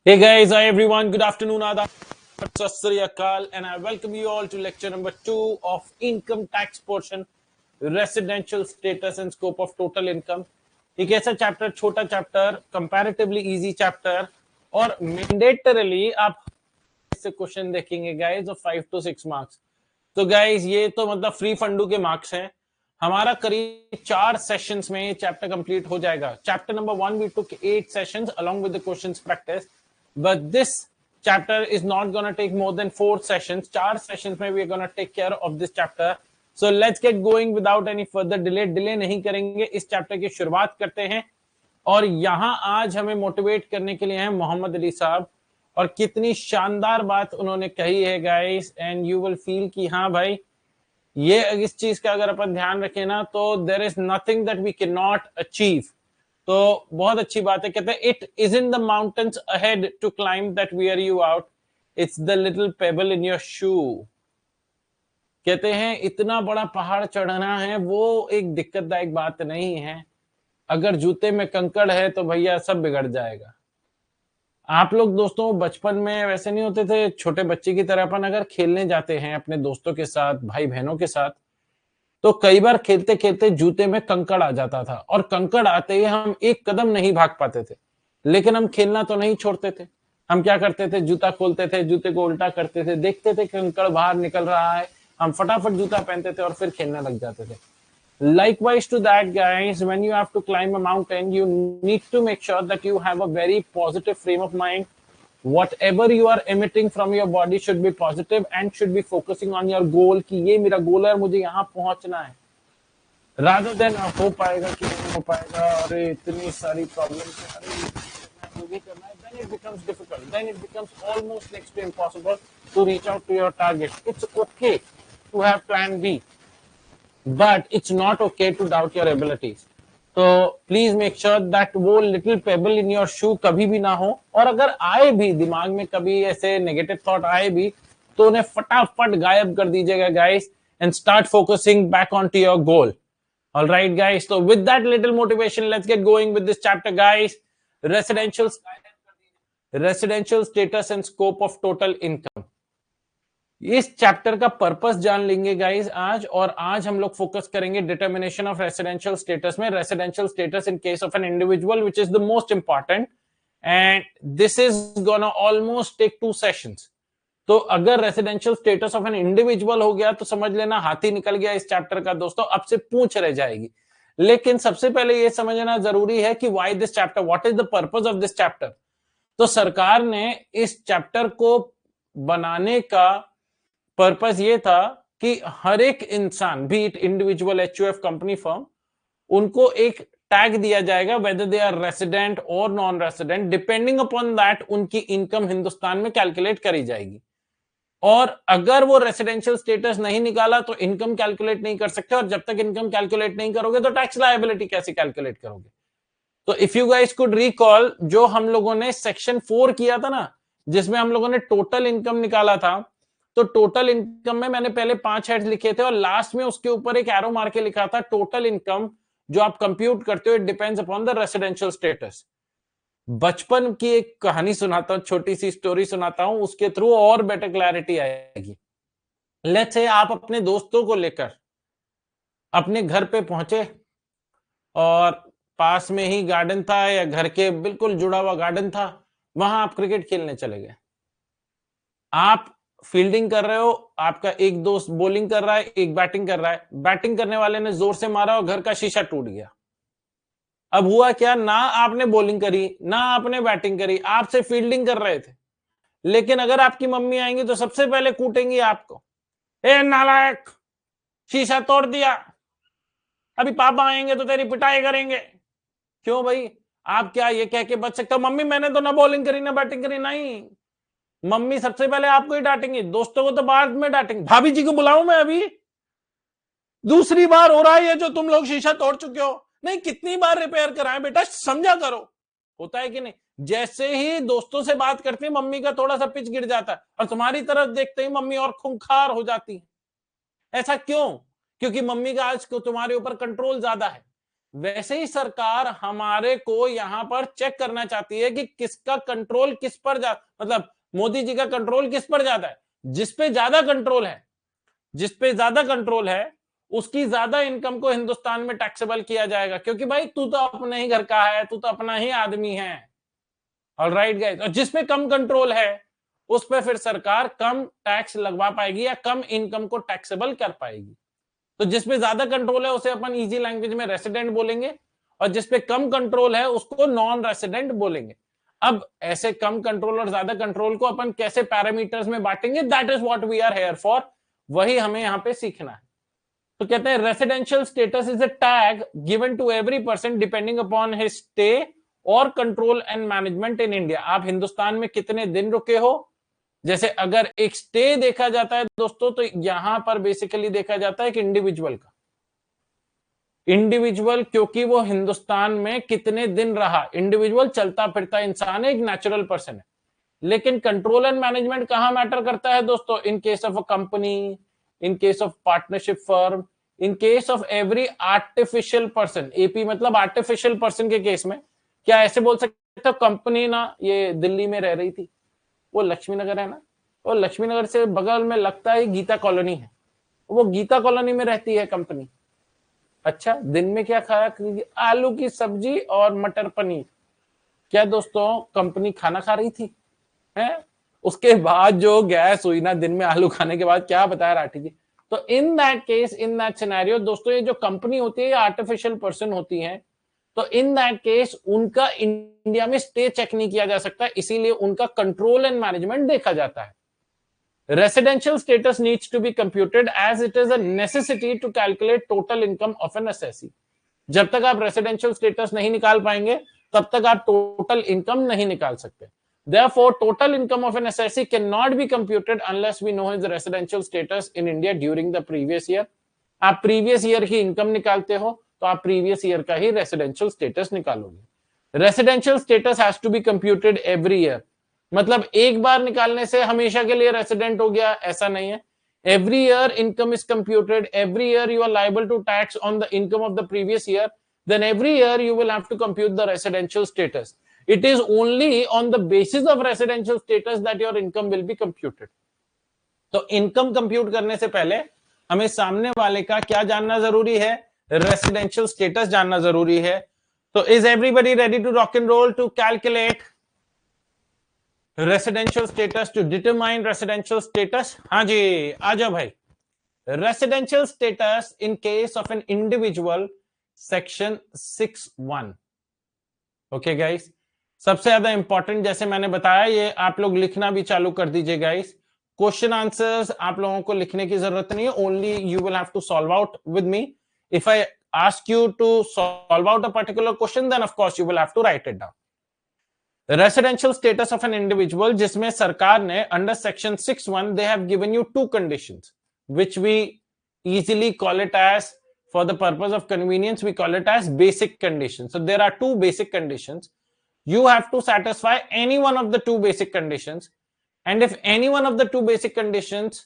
Hey guys, hi everyone, good afternoon, Adab, Sat Sri Akal, and I welcome you all to lecture number 2 of income tax portion, residential status and scope of total income. एक ऐसा chapter, छोटा chapter, comparatively easy chapter और mandatorily आप इससे question देखेंगे guys of 5 to 6 marks. तो guys ये तो मतलब फ्री फंडू के मार्क्स हैं. हमारा करीब 4 सेशंस में ये चैप्टर कंप्लीट हो जाएगा. Chapter number 1 we took 8 sessions along with the questions practice. But this chapter is not going to take more than 4 sessions. 4 sessions में we are going to take care of this chapter. So let's get going without any further delay. Delay नहीं करेंगे, इस chapter की शुरुआत करते हैं. और यहां आज हमें मोटिवेट करने के लिए हैं मोहम्मद अली साहब. और कितनी शानदार बात उन्होंने कही है guys, and you will feel कि हाँ भाई, ये इस चीज का अगर अपन ध्यान रखें ना तो there is nothing that we can not achieve. तो बहुत अच्छी बात है. कहते हैं it is in the mountains ahead to climb that wear you out, it's the little pebble in your shoe. कहते हैं इतना बड़ा पहाड़ चढ़ना है वो एक दिक्कतदायक बात नहीं है. अगर जूते में कंकड़ है तो भैया सब बिगड़ जाएगा. आप लोग दोस्तों बचपन में वैसे नहीं होते थे, छोटे बच्चे की तरह अपन अगर खेलने जाते हैं अपने दोस्तों के साथ, भाई बहनों के साथ, तो कई बार खेलते खेलते जूते में कंकड़ आ जाता था और कंकड़ आते ही हम एक कदम नहीं भाग पाते थे. लेकिन हम खेलना तो नहीं छोड़ते थे. हम क्या करते थे, जूता खोलते थे, जूते को उल्टा करते थे, देखते थे कंकड़ बाहर निकल रहा है, हम फटाफट जूता पहनते थे और फिर खेलने लग जाते थे. Likewise to that guys, when you have to climb a mountain, you need to make sure that you have a very positive frame of mind. Whatever you are emitting from your body should be positive and should be focusing on your goal कि ये मेरा गोल है, मुझे यहाँ पहुंचना है. rather than हो पाएगा कि नहीं हो पाएगा, अरे इतनी सारी प्रॉब्लम्स है, अरे मुझे करना है, then it becomes difficult, then it becomes almost next to impossible to reach out to your target. It's okay to have plan B, but it's not okay to doubt your abilities. तो please make sure that वो little pebble in your शू कभी भी ना हो. और अगर आए भी दिमाग में कभी ऐसे नेगेटिव थॉट आए भी तो उन्हें फटाफट गायब कर दीजिएगा guys, and start focusing back on to your goal. All right guys, so with that little motivation, let's get going with this chapter guys. Residential status and scope of total income. इस chapter का purpose जान लेंगे guys आज. और आज हम लोग focus करेंगे डिटर्मिनेशन ऑफ रेसिडेंशियल स्टेटस में. Residential status in case of an individual which is the most important, and this is gonna almost take 2 sessions. तो अगर residential status of an individual हो गया तो समझ लेना हाथी निकल गया इस चैप्टर का दोस्तों. अब से पूछ रह जाएगी. लेकिन सबसे पहले यह समझना जरूरी है कि why this chapter, what is the purpose of this chapter. तो सरकार ने इस चैप्टर को बनाने का पर्पस ये था कि हर एक इंसान, B it individual, HUF, company, firm, उनको एक टैग दिया जाएगा वेदर दे आर रेसिडेंट और non resident. Depending upon that उनकी इनकम हिंदुस्तान में कैलकुलेट करी जाएगी. और अगर वो रेसिडेंशियल स्टेटस नहीं निकाला तो इनकम कैलकुलेट नहीं कर सकते, और जब तक इनकम कैलकुलेट नहीं करोगे तो टैक्स लायबिलिटी कैसे कैलकुलेट करोगे. तो if you guys could recall, जो हम लोगों ने सेक्शन 4 किया था ना, जिसमें हम लोगों ने टोटल इनकम निकाला था, तो टोटल इनकम में मैंने पहले 5 हेड्स लिखे थे और लास्ट में उसके ऊपर एक एरो मार के लिखा था टोटल इनकम जो आप कंप्यूट करते हो, it depends upon the residential status. बचपन की एक कहानी सुनाता हूं, छोटी सी स्टोरी सुनाता हूं, उसके थ्रू और बेटर क्लैरिटी आएगी. लेट्स से आप अपने दोस्तों को लेकर अपने घर पे पहुंचे और पास में ही गार्डन था या घर के बिल्कुल जुड़ा हुआ गार्डन था, वहां आप क्रिकेट खेलने चले गए. आप फील्डिंग कर रहे हो, आपका एक दोस्त बॉलिंग कर रहा है, एक बैटिंग कर रहा है. बैटिंग करने वाले ने जोर से मारा और घर का शीशा टूट गया. अब हुआ क्या, ना आपने बॉलिंग करी ना आपने बैटिंग करी, आपसे फील्डिंग कर रहे थे. लेकिन अगर आपकी मम्मी आएंगी तो सबसे पहले कूटेंगी आपको, ए नालायक, शीशा तोड़ दिया, अभी पापा आएंगे तो तेरी पिटाई करेंगे. क्यों भाई, आप क्या ये कह के बच सकते हो, मम्मी मैंने तो ना बॉलिंग करी ना बैटिंग करी. नहीं, मम्मी सबसे पहले आपको ही डांटेंगी, दोस्तों को तो बाद में डांटेंगे. भाभी जी को बुलाऊं मैं, अभी दूसरी बार हो रहा है ये जो तुम लोग शीशा तोड़ चुके हो. नहीं, कितनी बार रिपेयर कराएं बेटा, समझा करो. होता है कि नहीं. जैसे ही दोस्तों से बात करते हैं मम्मी का थोड़ा सा पिच गिर जाता है और तुम्हारी तरफ देखते ही मम्मी और खूंखार हो जाती है. ऐसा क्यों? क्योंकि मम्मी का आज तुम्हारे ऊपर कंट्रोल ज्यादा है. वैसे ही सरकार हमारे को यहां पर चेक करना चाहती है कि किसका कंट्रोल किस पर मतलब मोदी जी का कंट्रोल किस पर जाता है। जिस पे ज्यादा कंट्रोल है, जिस पे ज्यादा कंट्रोल है, उसकी ज्यादा इनकम को हिंदुस्तान में टैक्सेबल किया जाएगा, क्योंकि भाई तू तो अपने ही घर का है, तू तो अपना ही आदमी है। ऑलराइट गाइस, और जिस पे कम कंट्रोल है उस पे फिर सरकार कम टैक्स लगवा पाएगी या कम इनकम को टैक्सेबल कर पाएगी। तो जिस पे ज्यादा कंट्रोल है उसे अपन इजी लैंग्वेज में रेसिडेंट बोलेंगे, और जिस पे कम कंट्रोल है उसको नॉन रेसिडेंट बोलेंगे। अब ऐसे कम कंट्रोल और ज्यादा कंट्रोल को अपन कैसे पैरामीटर्स में बांटेंगे, that is what we are here for, वही हमें यहां पे सीखना है। तो कहते हैं residential status is a tag given to every person depending upon his stay और control and management in India. आप हिंदुस्तान में कितने दिन रुके हो, जैसे अगर एक स्टे देखा जाता है दोस्तों, तो यहां पर बेसिकली देखा जाता है कि इंडिविजुअल का, इंडिविजुअल क्योंकि वो हिंदुस्तान में कितने दिन रहा, इंडिविजुअल चलता फिरता इंसान है, एक नेचुरल पर्सन है। लेकिन कंट्रोल एंड मैनेजमेंट कहां मैटर करता है दोस्तों, इन case of a company, in case of partnership firm, in case of every artificial person. AP मतलब आर्टिफिशियल पर्सन के केस में क्या ऐसे बोल सकते हो, कंपनी ना ये दिल्ली में रह रही थी, वो लक्ष्मी नगर है ना, वो लक्ष्मी नगर से बगल में लगता है गीता कॉलोनी है, वो गीता कॉलोनी में रहती है कंपनी। अच्छा, दिन में क्या खाया, आलू की सब्जी और मटर पनीर। क्या दोस्तों कंपनी खाना खा रही थी है? उसके बाद जो गैस हुई ना दिन में आलू खाने के बाद, क्या बताया राठी जी। तो in that case, in that scenario दोस्तों, ये जो कंपनी होती है ये आर्टिफिशियल पर्सन होती है, तो इन दैट केस उनका इंडिया में स्टे चेक नहीं किया जा सकता, इसीलिए उनका कंट्रोल एंड मैनेजमेंट देखा जाता है। Residential status needs to be computed as it is a necessity to calculate total income of an assessee. जब तक आप रेसिडेंशियल स्टेटस नहीं निकाल पाएंगे तब तक आप टोटल इनकम नहीं निकाल सकते। Therefore, total income of an assessee cannot be computed unless we know his residential status in India during the previous year. आप प्रीवियस ईयर की इनकम निकालते हो तो आप प्रीवियस ईयर का ही रेसिडेंशियल स्टेटस निकालोगे। Residential status has to be computed every year, मतलब एक बार निकालने से हमेशा के लिए रेसिडेंट हो गया, ऐसा नहीं है। Every year income is computed, every year you are liable to tax on the income of the previous year, then every year you will have to compute the residential status. It is only on the basis of residential status that your income will be computed. तो income compute करने से पहले हमें सामने वाले का क्या जानना जरूरी है, रेसिडेंशियल स्टेटस जानना जरूरी है। तो is everybody ready to rock and roll to calculate residential status, to determine residential status? हाँ जी, आ जाओ भाई। Residential status in case of an individual, section 6(1). Okay guys, सबसे ज्यादा इंपॉर्टेंट, जैसे मैंने बताया, ये आप लोग लिखना भी चालू कर दीजिए गाइस। क्वेश्चन आंसर्स आप लोगों को लिखने की जरूरत नहीं है, only you will have to solve out with me. If I ask you to solve out a particular question, then of course you will have to write it down. Residential status of an individual, जिसमें सरकार ने under section 6(1) they have given you 2 conditions which we easily call it as, for the purpose of convenience, we call it as basic conditions. So there are 2 basic conditions. You have to satisfy any one of the 2 basic conditions, and if any one of the 2 basic conditions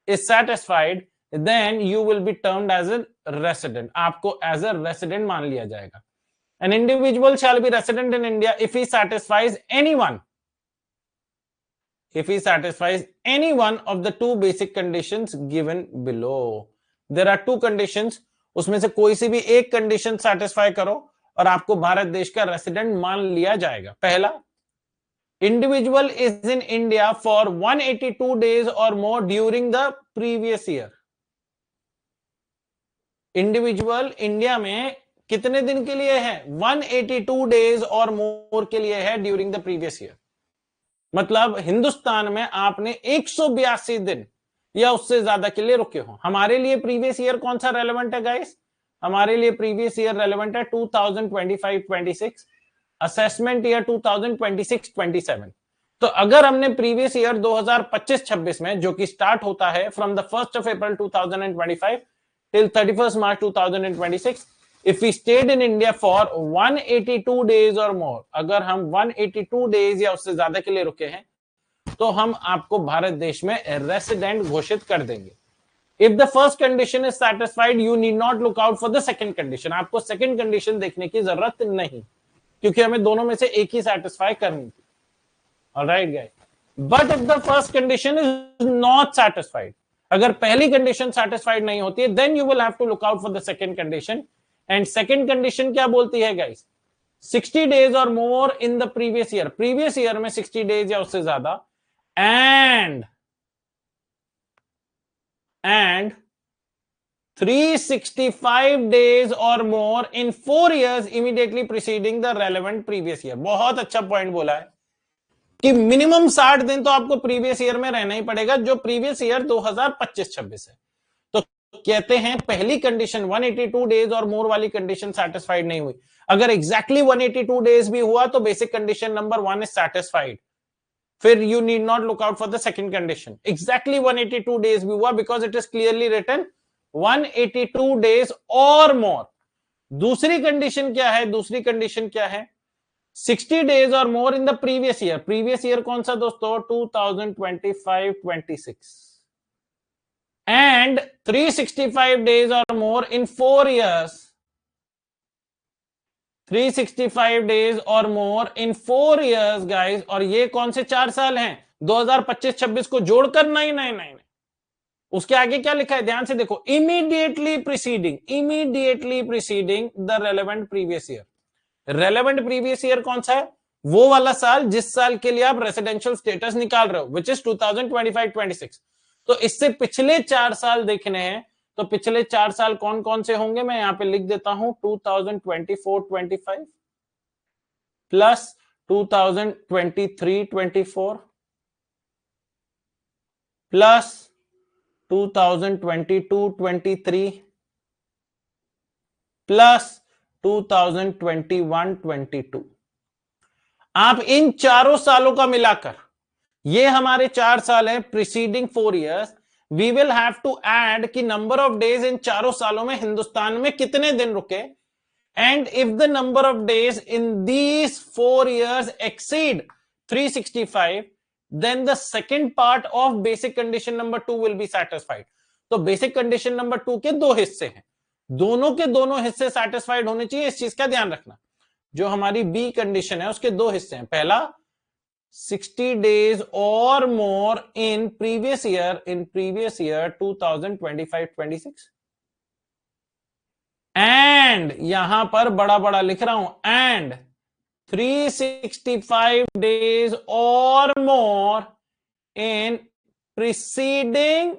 is satisfied, then you will be termed as a resident. आपको as a resident मान लिया जाएगा। An individual shall be resident in India if he satisfies any one of the 2 basic conditions given below. There are 2 conditions, उसमें से कोई सी भी एक condition satisfy करो और आपको भारत देश का रेसिडेंट मान लिया जाएगा। पहला, individual is in India for 182 days और more during the previous year. Individual India में कितने दिन के लिए है, 182 डेज और मोर के लिए है ड्यूरिंग द प्रीवियस ईयर। मतलब हिंदुस्तान में आपने 182 दिन या उससे ज्यादा के लिए रुके हो। हमारे लिए प्रीवियस ईयर कौन सा रेलेवेंट है गाइस, हमारे लिए प्रीवियस ईयर रेलेवेंट है 2025-26, असेसमेंट ईयर 2026-27। तो अगर हमने प्रीवियस ईयर 2025-26 में, जो कि स्टार्ट होता है from the 1st of April 2025 till 31st March 2026, if we stayed in India for 182 days और मोर, अगर हम 182 डेज या उससे ज्यादा के लिए रुके हैं, तो हम आपको भारत देश में रेसिडेंट घोषित कर देंगे। If the first condition is satisfied you need not look out for the second condition, आपको सेकंड कंडीशन देखने की जरूरत नहीं, क्योंकि हमें दोनों में से एक ही सेटिस्फाई करनी थी। Alright guys, but if the first condition is not satisfied, अगर पहली कंडीशन सेटिस्फाइड नहीं होती है, then you will have to look out for the second condition. And second condition क्या बोलती है guys? 60 days or more in the previous year, previous year में 60 days या उससे ज्यादा, and 365 days or more in 4 years immediately preceding the relevant previous year। बहुत अच्छा point बोला है कि मिनिमम 60 दिन तो आपको प्रीवियस ईयर में रहना ही पड़ेगा, जो प्रीवियस ईयर 2025-26 है। तो कहते हैं पहली कंडीशन 182 डेज और मोर वाली कंडीशन सेटिस्फाइड नहीं हुई, अगर एग्जैक्टली 182 डेज भी हुआ तो basic condition number 1 is satisfied, फिर you need not look out for the second condition. Exactly 182 days भी हुआ because it is clearly written 182 days और मोर। दूसरी कंडीशन क्या है? दूसरी कंडीशन क्या है? 60 डेज और more in the previous year. Previous year कौन सा दोस्तों? 2025-26 एंड 365 डेज और मोर इन 4 years, 365 डेज और मोर इन 4 years गाइस। और ये कौन से 4 साल हैं? 2025-26 को जोड़कर नहीं, उसके आगे क्या लिखा है ध्यान से देखो, immediately preceding the relevant previous year. Relevant previous year कौन सा है? वो वाला साल जिस साल के लिए आप रेसिडेंशियल स्टेटस निकाल रहे हो, विच इज 2025-26। तो इससे पिछले 4 साल देखने हैं, तो पिछले 4 साल कौन कौन से होंगे? मैं यहां पे लिख देता हूं, 2024-25 प्लस 2023-24 प्लस 2022-23 प्लस 2021-22। आप इन चारों सालों का मिलाकर, ये हमारे 4 साल हैं preceding 4 years, we will have to add कि नंबर ऑफ डेज इन चारों सालों में हिंदुस्तान में कितने दिन रुके, and if the number of days in these 4 years exceed 365 then the second part of basic condition number 2 will be satisfied। तो basic condition number 2 के 2 हिस्से हैं, दोनों के दोनों हिस्से सेटिस्फाइड होने चाहिए, इस चीज का ध्यान रखना। जो हमारी बी कंडीशन है उसके 2 हिस्से हैं, पहला 60 days or more in previous year 2025-26 and यहां पर बड़ा बड़ा लिख रहा हूं, and 365 days or more in preceding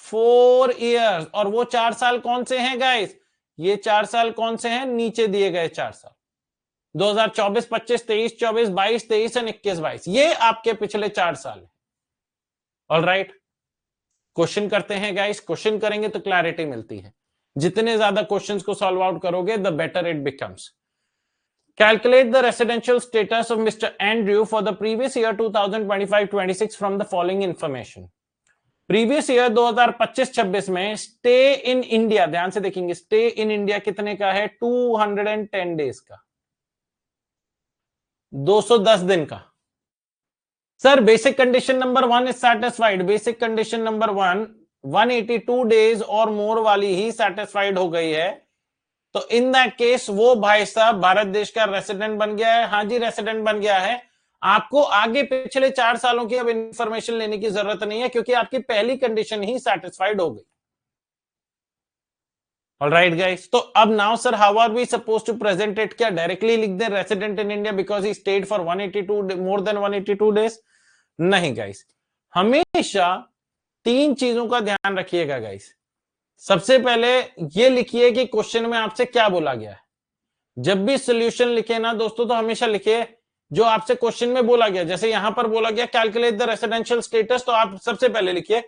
4 years। और वो 4 साल कौन से हैं गाइस? ये 4 साल कौन से हैं? नीचे दिए गए 4 साल 2024, 25, 23, 24, 22, 23 और 21, 22, ये आपके पिछले 4 साल है। ऑलराइट, क्वेश्चन करते हैं गाइस। क्वेश्चन करेंगे तो क्लैरिटी मिलती है, जितने ज्यादा क्वेश्चंस को सॉल्व आउट करोगे the better it becomes. Calculate the residential status of Mr. Andrew for the previous year 2025-26 from the following information। Previous year 2025-26 में स्टे इन इंडिया, ध्यान से देखेंगे, स्टे इन इंडिया कितने का है? 210 डेज का, 210 दिन का। Sir basic condition number 1 is satisfied, basic condition number 1 182 days और मोर वाली ही सेटिस्फाइड हो गई है, तो इन दैट केस वो भाई साहब भारत देश का रेसिडेंट बन गया है। हाँ जी, रेसिडेंट बन गया है। आपको आगे पिछले 4 सालों की अब इंफॉर्मेशन लेने की जरूरत नहीं है, क्योंकि आपकी पहली कंडीशन ही सेटिस्फाइड हो गई। ऑलराइट गाइस, तो अब now sir how are we suppose to present it? क्या डायरेक्टली लिख दें resident in India because he stayed for 182 more than 182 days? नहीं गाइस, हमेशा 3 चीजों का ध्यान रखिएगा गाइस। सबसे पहले ये लिखिए कि क्वेश्चन में आपसे क्या बोला गया है। जब भी सॉल्यूशन लिखे ना दोस्तों, तो हमेशा लिखिए जो आपसे क्वेश्चन में बोला गया। जैसे यहां पर बोला गया कैलकुलेट द रेसिडेंशियल स्टेटस, तो आप सबसे पहले लिखिए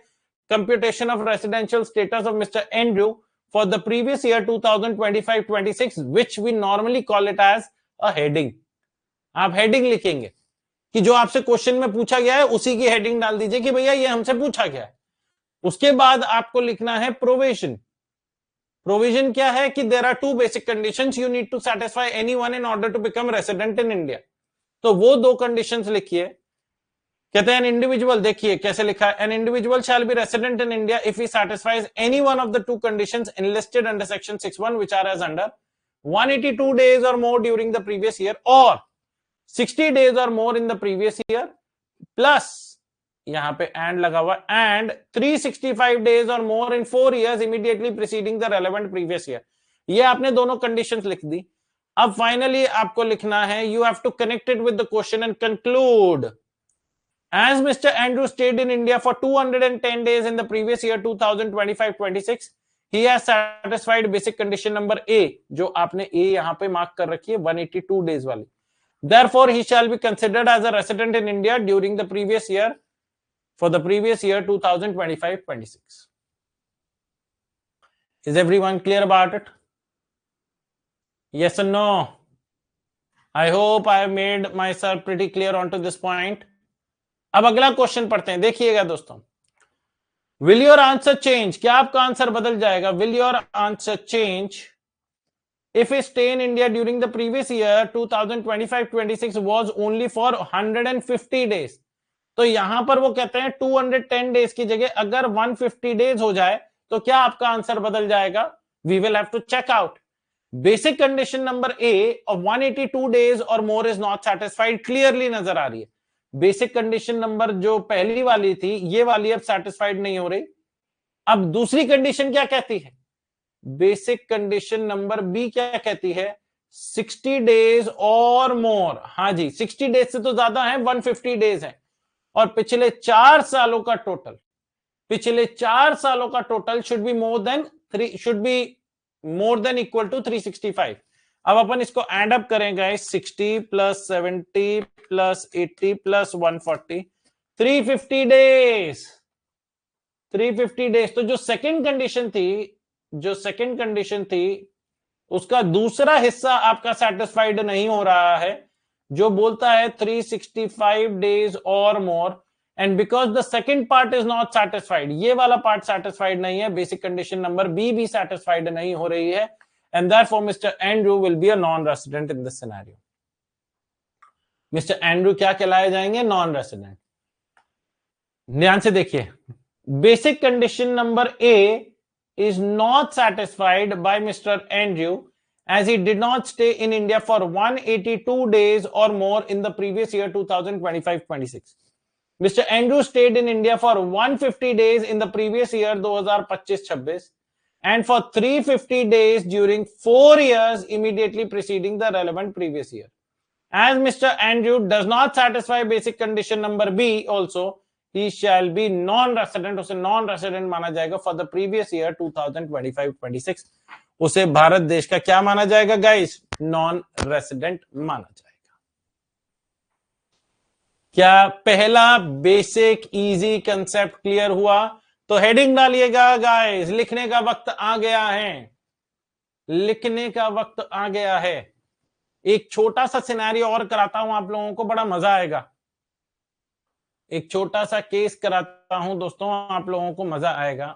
computation of residential status of mister Andrew for the previous year 2025-26 which we normally call it as a heading. आप हेडिंग लिखेंगे कि जो आपसे क्वेश्चन में पूछा गया है उसी की हेडिंग डाल दीजिए कि भैया ये हमसे पूछा गया है। उसके बाद आपको लिखना है प्रोविजन। प्रोविजन क्या है कि there are 2 basic conditions, you need to satisfy any one in order to become resident in India. तो वो 2 कंडीशंस लिखिए कहते हैं एन इंडिविजुअल, देखिए कैसे लिखा है, an individual shall be resident in India if he satisfies any one of the two conditions enlisted under section 61 which are as under 182 days or more during the previous year or 60 days or more in the previous year plus यहां पे and लगा हुआ and 365 days or more in 4 years immediately preceding the relevant previous year। ये आपने दोनों conditions लिख दी। अब finally आपको लिखना है, you have to connect it with the question and conclude as Mr. Andrew stayed in India for 210 days in the previous year 2025-26, he has satisfied basic condition number A, जो आपने A यहां पे mark कर रखी है 182 days वाली। Therefore, he shall be considered as a resident in India during the previous year for the previous year 2025-26. Is everyone clear about it? Yes or no? I hope I have made myself pretty clear onto this point. अब अगला question पढ़ते हैं, देखिएगा दोस्तों। Will your answer change, क्या आपका answer बदल जाएगा? Will your answer change if A stay in India during the previous year 2025-26 was only for 150 days. तो यहां पर वो कहते हैं 210 डेज की जगह अगर 150 डेज हो जाए तो क्या आपका आंसर बदल जाएगा? We will have to check out. Basic condition number A of 182 days और more is not satisfied clearly नजर आ रही है। बेसिक कंडीशन नंबर जो पहली वाली थी, ये वाली अब सेटिस्फाइड नहीं हो रही। अब दूसरी कंडीशन क्या कहती है? बेसिक कंडीशन नंबर बी क्या कहती है? 60 डेज और मोर। हाँ जी, 60 डेज से तो ज्यादा है, 150 डेज है और पिछले 4 सालों का टोटल, पिछले 4 सालों का total should be more than equal to 365। अब अपन इसको एंड अप करेंगे, 60 plus 70 plus 80 plus 140, 350 days. 350 days. तो जो सेकंड कंडीशन थी उसका दूसरा हिस्सा आपका सेटिस्फाइड नहीं हो रहा है, जो बोलता है 365 डेज और more, and because the second part is not satisfied, ये वाला पार्ट सेटिस्फाइड नहीं है, बेसिक कंडीशन नंबर बी भी सेटिस्फाइड नहीं हो रही है, and therefore Mr. Andrew will be a non-resident in this scenario. Mr. Andrew क्या कहलाए जाएंगे? Non-resident। ध्यान से देखिए, basic condition number A is not satisfied by Mr. Andrew as he did not stay in India for 182 days or more in the previous year 2025-26. Mr. Andrew stayed in India for 150 days in the previous year 2025-26 and for 350 days during 4 years immediately preceding the relevant previous year. As Mr. Andrew does not satisfy basic condition number B also, he shall be non-resident, उसे non-resident माना जाएगा for the previous year 2025-26। उसे भारत देश का क्या माना जाएगा guys? Non-resident माना जाएगा। क्या पहला बेसिक इजी कंसेप्ट क्लियर हुआ? तो हेडिंग डालिएगा गाइस, लिखने का वक्त आ गया है, लिखने का वक्त आ गया है। एक छोटा सा सिनेरियो और कराता हूं आप लोगों को, बड़ा मजा आएगा। एक छोटा सा केस कराता हूं दोस्तों, आप लोगों को मजा आएगा।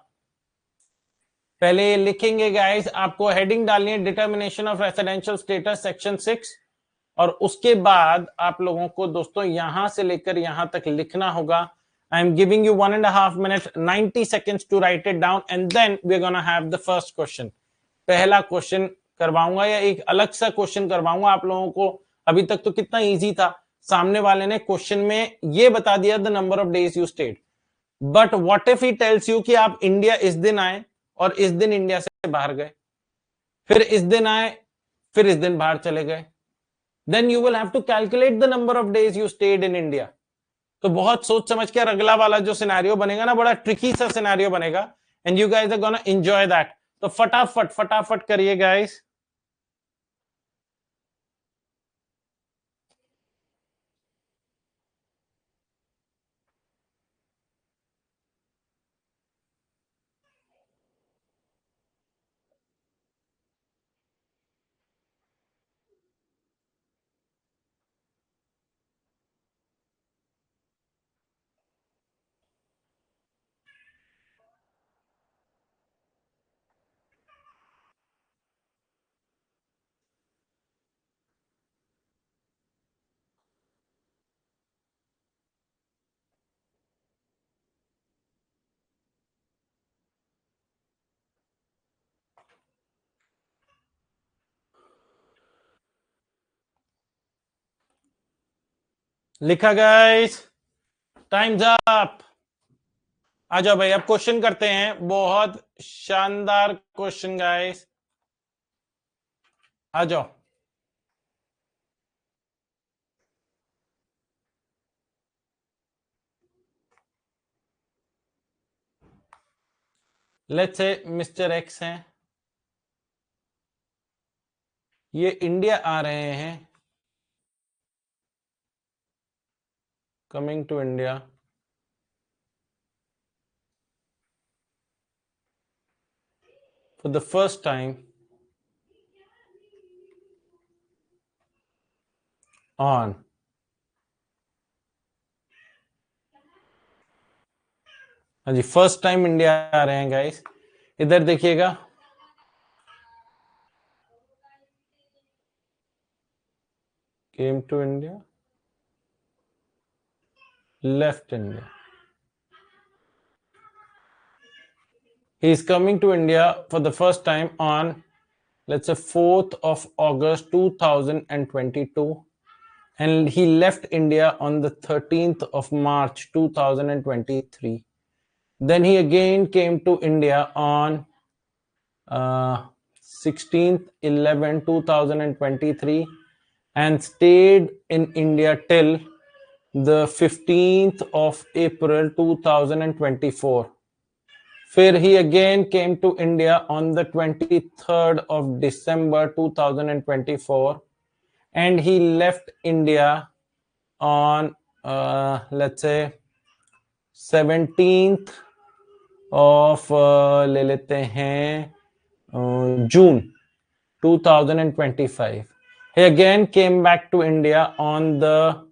पहले लिखेंगे गाइस, आपको हेडिंग डालनी है determination of residential status section 6, और उसके बाद आप लोगों को दोस्तों यहां से लेकर यहां तक लिखना होगा। I am giving you 1.5 minutes 90 seconds to write it down and then we are gonna have the first question. पहला क्वेश्चन करवाऊंगा या एक अलग सा क्वेश्चन करवाऊंगा आप लोगों को। अभी तक तो कितना इजी था, सामने वाले ने क्वेश्चन में ये बता दिया the number of days you stayed, but what if he tells you कि आप इंडिया इस दिन आए और इस दिन इंडिया से बाहर गए, फिर इस दिन आए, फिर इस दिन बाहर चले गए, then you will have to calculate the number of days you stayed in India। तो बहुत सोच समझ के अगला वाला जो सिनेरियो बनेगा ना, बड़ा ट्रिकी सा सिनेरियो बनेगा, and you guys are gonna enjoy that. तो फटाफट करिए गाइस। लिखा गाइस, टाइम्स अप। आ जाओ भाई, अब क्वेश्चन करते हैं, बहुत शानदार क्वेश्चन गाइस, आ जाओ। लेट्स से मिस्टर एक्स हैं, ये इंडिया आ रहे हैं, coming to India for the first time on हाँ जी, फर्स्ट टाइम इंडिया आ रहे हैं गाइस। इधर देखिएगा, came to India, left India. He is coming to India for the first time on, let's say, 4th of August 2022, and he left India on the 13th of March 2023. Then he again came to India on 16th 11 2023 and stayed in India till the 15th of April 2024. फिर he again came to India on the 23rd of December 2024 and he left India on let's say 17th of ले लेते हैं June 2025. He again came back to India on the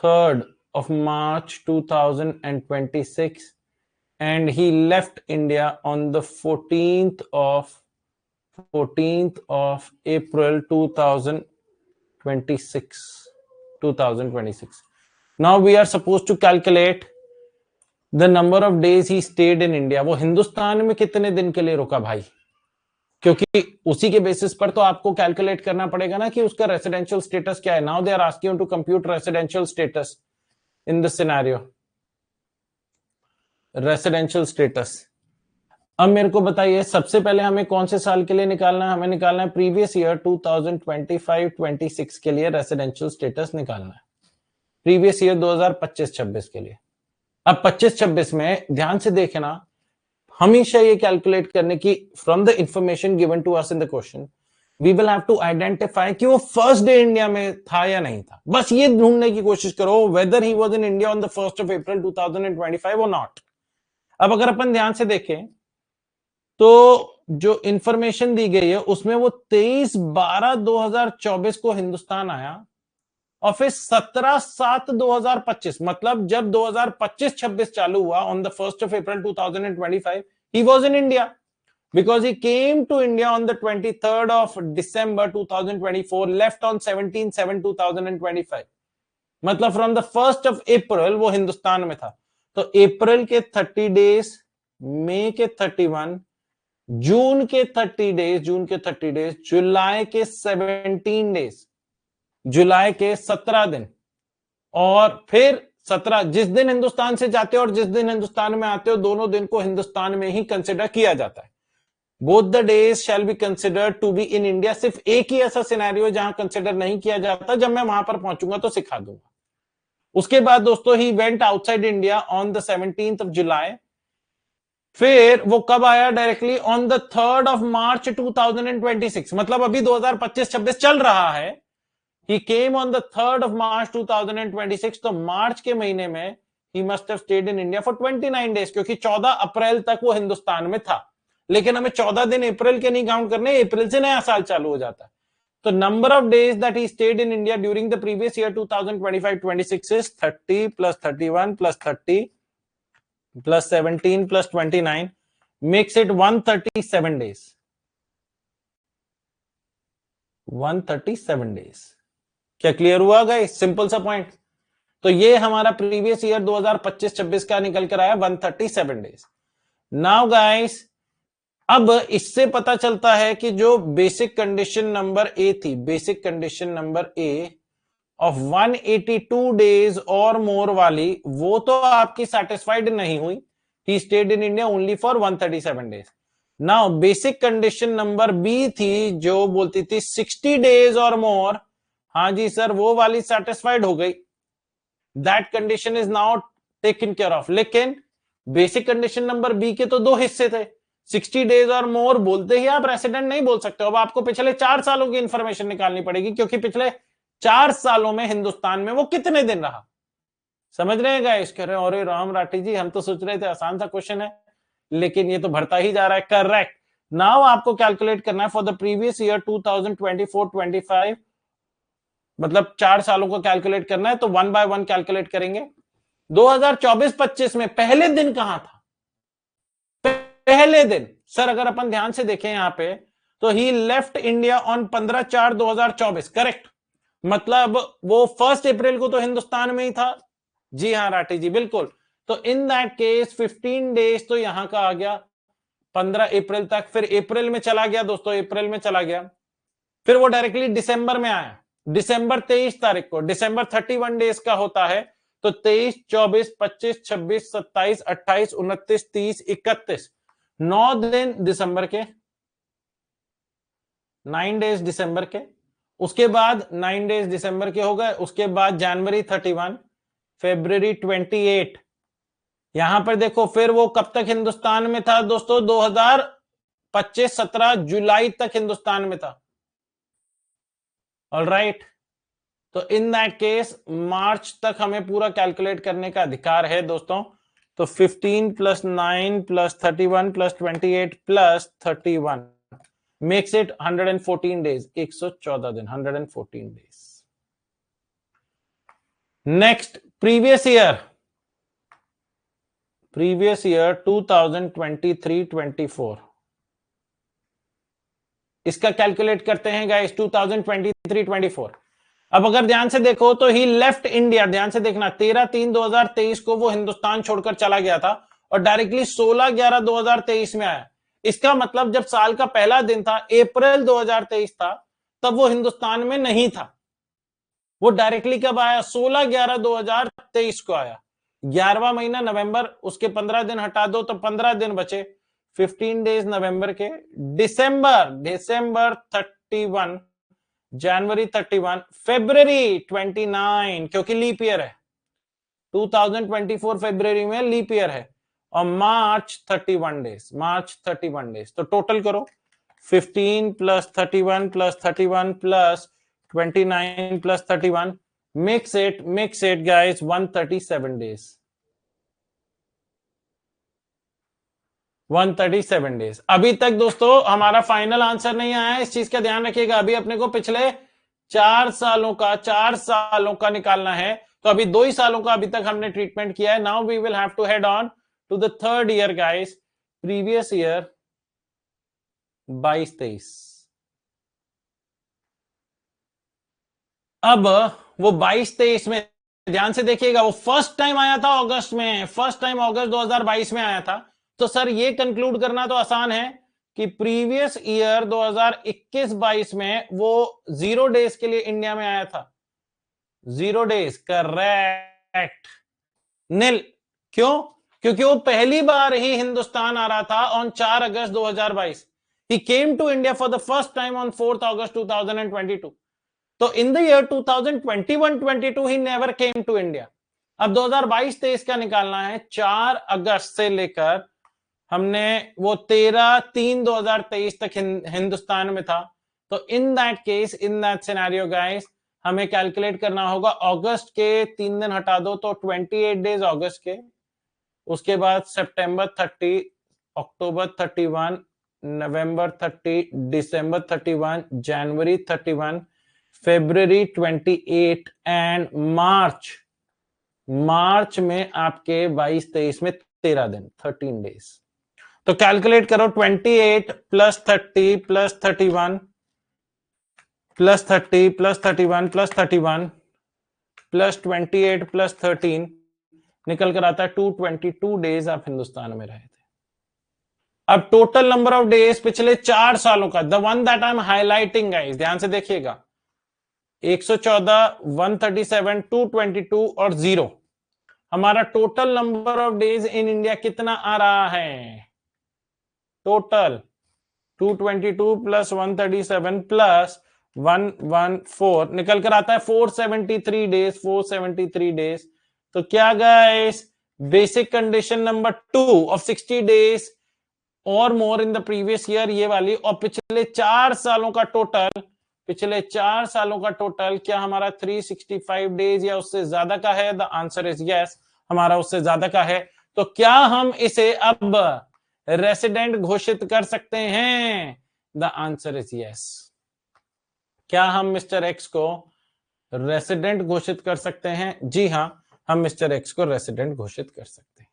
3rd of March 2026 and he left India on the 14th of April 2026. Now we are supposed to calculate the number of days he stayed in India. वो हिंदुस्तान में कितने दिन के लिए रुका भाई, क्योंकि उसी के बेसिस पर तो आपको कैलकुलेट करना पड़ेगा ना कि उसका रेसिडेंशियल स्टेटस क्या है. Now they are asking you to compute residential status in this scenario. Residential status. अब मेरे को बताइए, सबसे पहले हमें कौन से साल के लिए निकालना है? हमें निकालना है प्रीवियस ईयर 2025-26 के लिए रेसिडेंशियल स्टेटस निकालना है, प्रीवियस ईयर 2025-26 के लिए. अब 25-26 में ध्यान से देखना, हमेशा ये कैलकुलेट करने की, from the information given to us in the question we will have to identify कि वो फर्स्ट डे इंडिया में था या नहीं था. बस ये ढूंढने की कोशिश करो weather he was in India on the 1st of April 2025 और नॉट. अब अगर अपन ध्यान से देखें तो जो इंफॉर्मेशन दी गई है उसमें वो 23/12/2024 को हिंदुस्तान आया और फिर 17/7/2025, मतलब जब 2025-26 चालू हुआ on the 1st of April 2025 he was in India because he came to India on the 23rd of December 2024, left on 17/7/2025. मतलब from the 1st of April वो हिंदुस्तान में था. तो अप्रैल के 30 डेज, मई के 31, जून के 30 डेज, जुलाई के 17 डेज, जुलाई के 17 दिन, और फिर 17, जिस दिन हिंदुस्तान से जाते हो और जिस दिन हिंदुस्तान में आते हो दोनों दिन को हिंदुस्तान में ही कंसिडर किया जाता है. Both the days shall be considered to be in India. सिर्फ एक ही ऐसा सिनेरियो जहां कंसिडर नहीं किया जाता, जब मैं वहां पर पहुंचूंगा तो सिखा दूंगा. उसके बाद दोस्तों he went outside India on the 17th of July. फिर वो कब आया? Directly on the 3rd of March 2026, मतलब अभी 2025-26 चल रहा है. He came on the 3rd of March 2026, तो मार्च के महीने में he must have stayed in India for 29 days, क्योंकि 14 अप्रैल तक वो हिंदुस्तान में था. लेकिन हमें 14 दिन अप्रैल के नहीं काउंट करने, अप्रैल से नया साल चालू हो जाता है. तो number of days that he stayed in India during the previous year 2025-26 is 30 + 31 + 30 + 17 + 29 makes it 137 days. 137 days. क्या क्लियर हुआ गाइस? सिंपल सा पॉइंट. तो ये हमारा प्रीवियस ईयर 2025-26 का निकल कर आया 137 डेज. नाउ गाइस, अब इससे पता चलता है कि जो बेसिक कंडीशन नंबर ए थी, basic condition number A, of 182 days और मोर वाली, वो तो आपकी सेटिस्फाइड नहीं हुई. He stayed in India only for 137 days. Now basic condition number B थी जो बोलती थी 60 डेज और मोर. हाँ जी सर, वो वाली सेटिस्फाइड हो गई. That condition is now taken care of. लेकिन बेसिक कंडीशन नंबर बी के तो दो हिस्से थे. 60 डेज और मोर बोलते ही आप रेसिडेंट नहीं बोल सकते. अब आपको पिछले 4 सालों की इंफॉर्मेशन निकालनी पड़ेगी, क्योंकि पिछले 4 सालों में हिंदुस्तान में वो कितने दिन रहा. समझ रहे हैं गाइस? कह रहे हैं अरे राम राठी जी, हम तो सोच रहे थे आसान सा क्वेश्चन है, लेकिन ये तो बढ़ता ही जा रहा है. करेक्ट. नाउ आपको कैलकुलेट करना है फॉर द प्रीवियस ईयर 2024-25, मतलब 4 सालों को कैलकुलेट करना है. तो 1 बाय 1 कैलकुलेट करेंगे. 2024-25 में पहले दिन कहां था? पहले दिन सर अगर अपन ध्यान से देखें यहां पे, तो ही लेफ्ट इंडिया ऑन 15/4/2024. करेक्ट. मतलब वो 1 अप्रैल को तो हिंदुस्तान में ही था. जी हाँ राठी जी, बिल्कुल. तो इन दैट केस 15 डेज तो यहां का आ गया 15 अप्रैल तक. फिर अप्रैल में चला गया दोस्तों, अप्रैल में चला गया. फिर वो डायरेक्टली दिसंबर में आया. दिसंबर 23 तारीख को. दिसंबर 31 डेज का होता है. तो 23, 24, 25, 26, 27, 28, 29, 30, 31, 9 दिन दिसंबर के, 9 डेज दिसंबर के. उसके बाद 9 डेज दिसंबर के हो गए. उसके बाद जनवरी 31, फरवरी 28. यहां पर देखो फिर वो कब तक हिंदुस्तान में था दोस्तों? 2025 17 जुलाई तक हिंदुस्तान में था. ऑलराइट. तो इन दैट केस मार्च तक हमें पूरा कैलकुलेट करने का अधिकार है दोस्तों. तो 15 + 9 + 31 + 28 + 31 मेक्स इट 114 डेज. 114 दिन, 114 डेज. नेक्स्ट प्रीवियस ईयर 2023-24, इसका कैलकुलेट करते हैं गाइस. 2023-24. अब अगर ध्यान से देखो तो ही लेफ्ट इंडिया, ध्यान से देखना, 13/3/2023 को वो हिंदुस्तान छोड़कर चला गया था और डायरेक्टली 16/11/2023 में आया. इसका मतलब जब साल का पहला दिन था, अप्रैल 2023 था, तब वो हिंदुस्तान में नहीं था. वो डायरेक्टली कब आया? 16/11/2023 को आया. 11वां महीना नवंबर, उसके 15 दिन हटा दो तो 15 दिन बचे. 15 डेज नवंबर के. दिसंबर 31, जनवरी 31, फरवरी 29, क्योंकि लीप ईयर है. 2024 फरवरी में लीप ईयर है. और मार्च 31 डेज. तो टोटल करो. 15 + 31 + 31 + 29 + 31 makes it guys 137 days. 137 days. अभी तक दोस्तों हमारा फाइनल आंसर नहीं आया है, इस चीज का ध्यान रखिएगा. अभी अपने को पिछले 4 सालों का निकालना है. तो अभी 2 ही सालों का अभी तक हमने ट्रीटमेंट किया है. Now we will have to head on to the third year guys. Previous year 22-23. अब वो 22-23 में ध्यान से देखिएगा, वो फर्स्ट टाइम आया था अगस्त में. फर्स्ट टाइम अगस्त 2022 में आया था. तो सर ये कंक्लूड करना तो आसान है कि प्रीवियस ईयर 2021-22 में वो 0 डेज के लिए इंडिया में आया था. 0 डेज. करेक्ट. नील. क्यों? क्योंकि वो पहली बार ही हिंदुस्तान आ रहा था on 4 August 2022. He came to India for the first time on 4 August 2022. तो in the year 2021-22 he never came to India. अब 2022-23 का निकालना है. 4 अगस्त से लेकर हमने वो 13/3/2023 तक हिंदुस्तान में था. तो in that case, in that scenario guys, हमें कैलकुलेट करना होगा. अगस्त के 3 दिन हटा दो तो 28 डेज अगस्त के. उसके बाद सितंबर 30, अक्टूबर 31, नवंबर 30, दिसंबर 31, जनवरी 31, फरवरी 28 एंड मार्च में आपके 22-23 में 13 दिन, 13 डेज. तो कैलकुलेट करो. 28 + 30 + 31 + 30 + 31 + 31 + 28 + 13 निकल कर आता है 222 डेज आप हिंदुस्तान में रहे थे. अब टोटल नंबर ऑफ डेज पिछले 4 सालों का, the one that I am highlighting guys, ध्यान से देखिएगा, 114, 137, 222 और 0। हमारा total number of days in India कितना आ रहा है? टोटल 222 प्लस 137 प्लस 114 निकल कर आता है 473 डेज। 473 डेज। तो क्या guys, basic condition number 2 of 60 days और more in the previous year, ये वाली, और पिछले 4 सालों का टोटल, पिछले 4 सालों का टोटल क्या हमारा 365 डेज या उससे ज्यादा का है? द आंसर इज यस, हमारा उससे ज्यादा का है। तो क्या हम इसे अब रेसिडेंट घोषित कर सकते हैं? The answer is yes. क्या हम मिस्टर एक्स को रेसिडेंट घोषित कर सकते हैं? जी हां, हम मिस्टर एक्स को रेसिडेंट घोषित कर सकते हैं।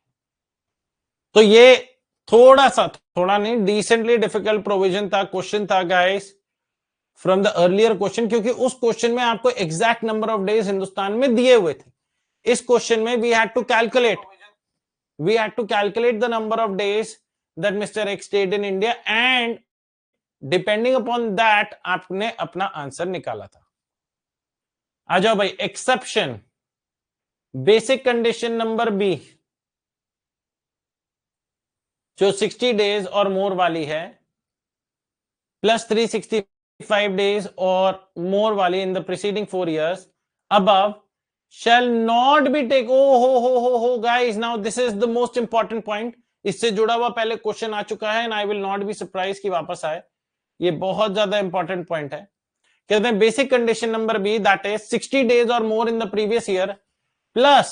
तो ये थोड़ा नहीं, डिसेंटली डिफिकल्ट प्रोविजन था, क्वेश्चन था guys from the earlier question, क्योंकि उस क्वेश्चन में आपको exact number of days Hindustan में दिए हुए थे। इस क्वेश्चन में we had to calculate the number of days that mister X stayed in India, and depending upon that आपने अपना आंसर निकाला था। आ जाओ भाई, exception basic condition number B, जो 60 डेज और मोर वाली है, प्लस 365 days or more वाली in the preceding 4 years above shall not be take। हो guys, now this is the most important point। इससे जुड़ा हुआ पहले क्वेश्चन आ चुका है and I will not be surprised कि वापस आए। ये बहुत ज्यादा इंपॉर्टेंट पॉइंट है। कहते हैं basic condition number B, that is 60 days or more in the previous year plus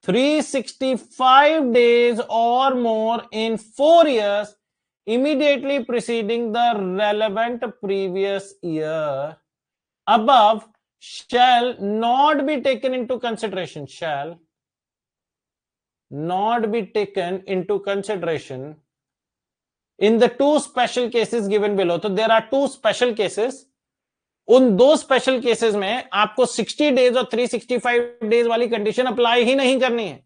365 days or more in 4 years immediately preceding the relevant previous year above shall not be taken into consideration, shall not be taken into consideration in the two special cases given below। तो there are two special cases, उन दो special cases में आपको 60 days और 365 days वाली condition apply ही नहीं करनी है।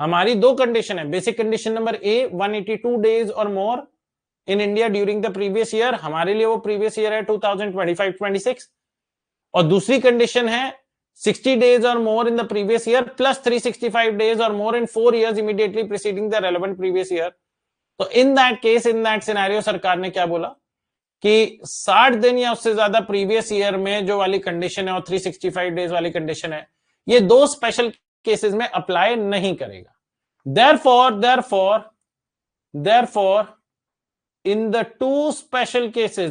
हमारी दो कंडीशन है। Basic condition number A 182 days और more in India during the previous year, हमारे लिए वो प्रीवियस ईयर है 2025-26, और दूसरी कंडीशन है 60 डेज और more in the previous year plus 365 days और more in 4 years immediately preceding the relevant previous year. तो in that case, in that scenario, सरकार ने क्या बोला कि 60 दिन या उससे ज्यादा प्रीवियस ईयर में जो वाली कंडीशन है और 365 डेज वाली कंडीशन है, ये दो स्पेशल केसेस में अप्लाई नहीं करेगा। therefore in the two special cases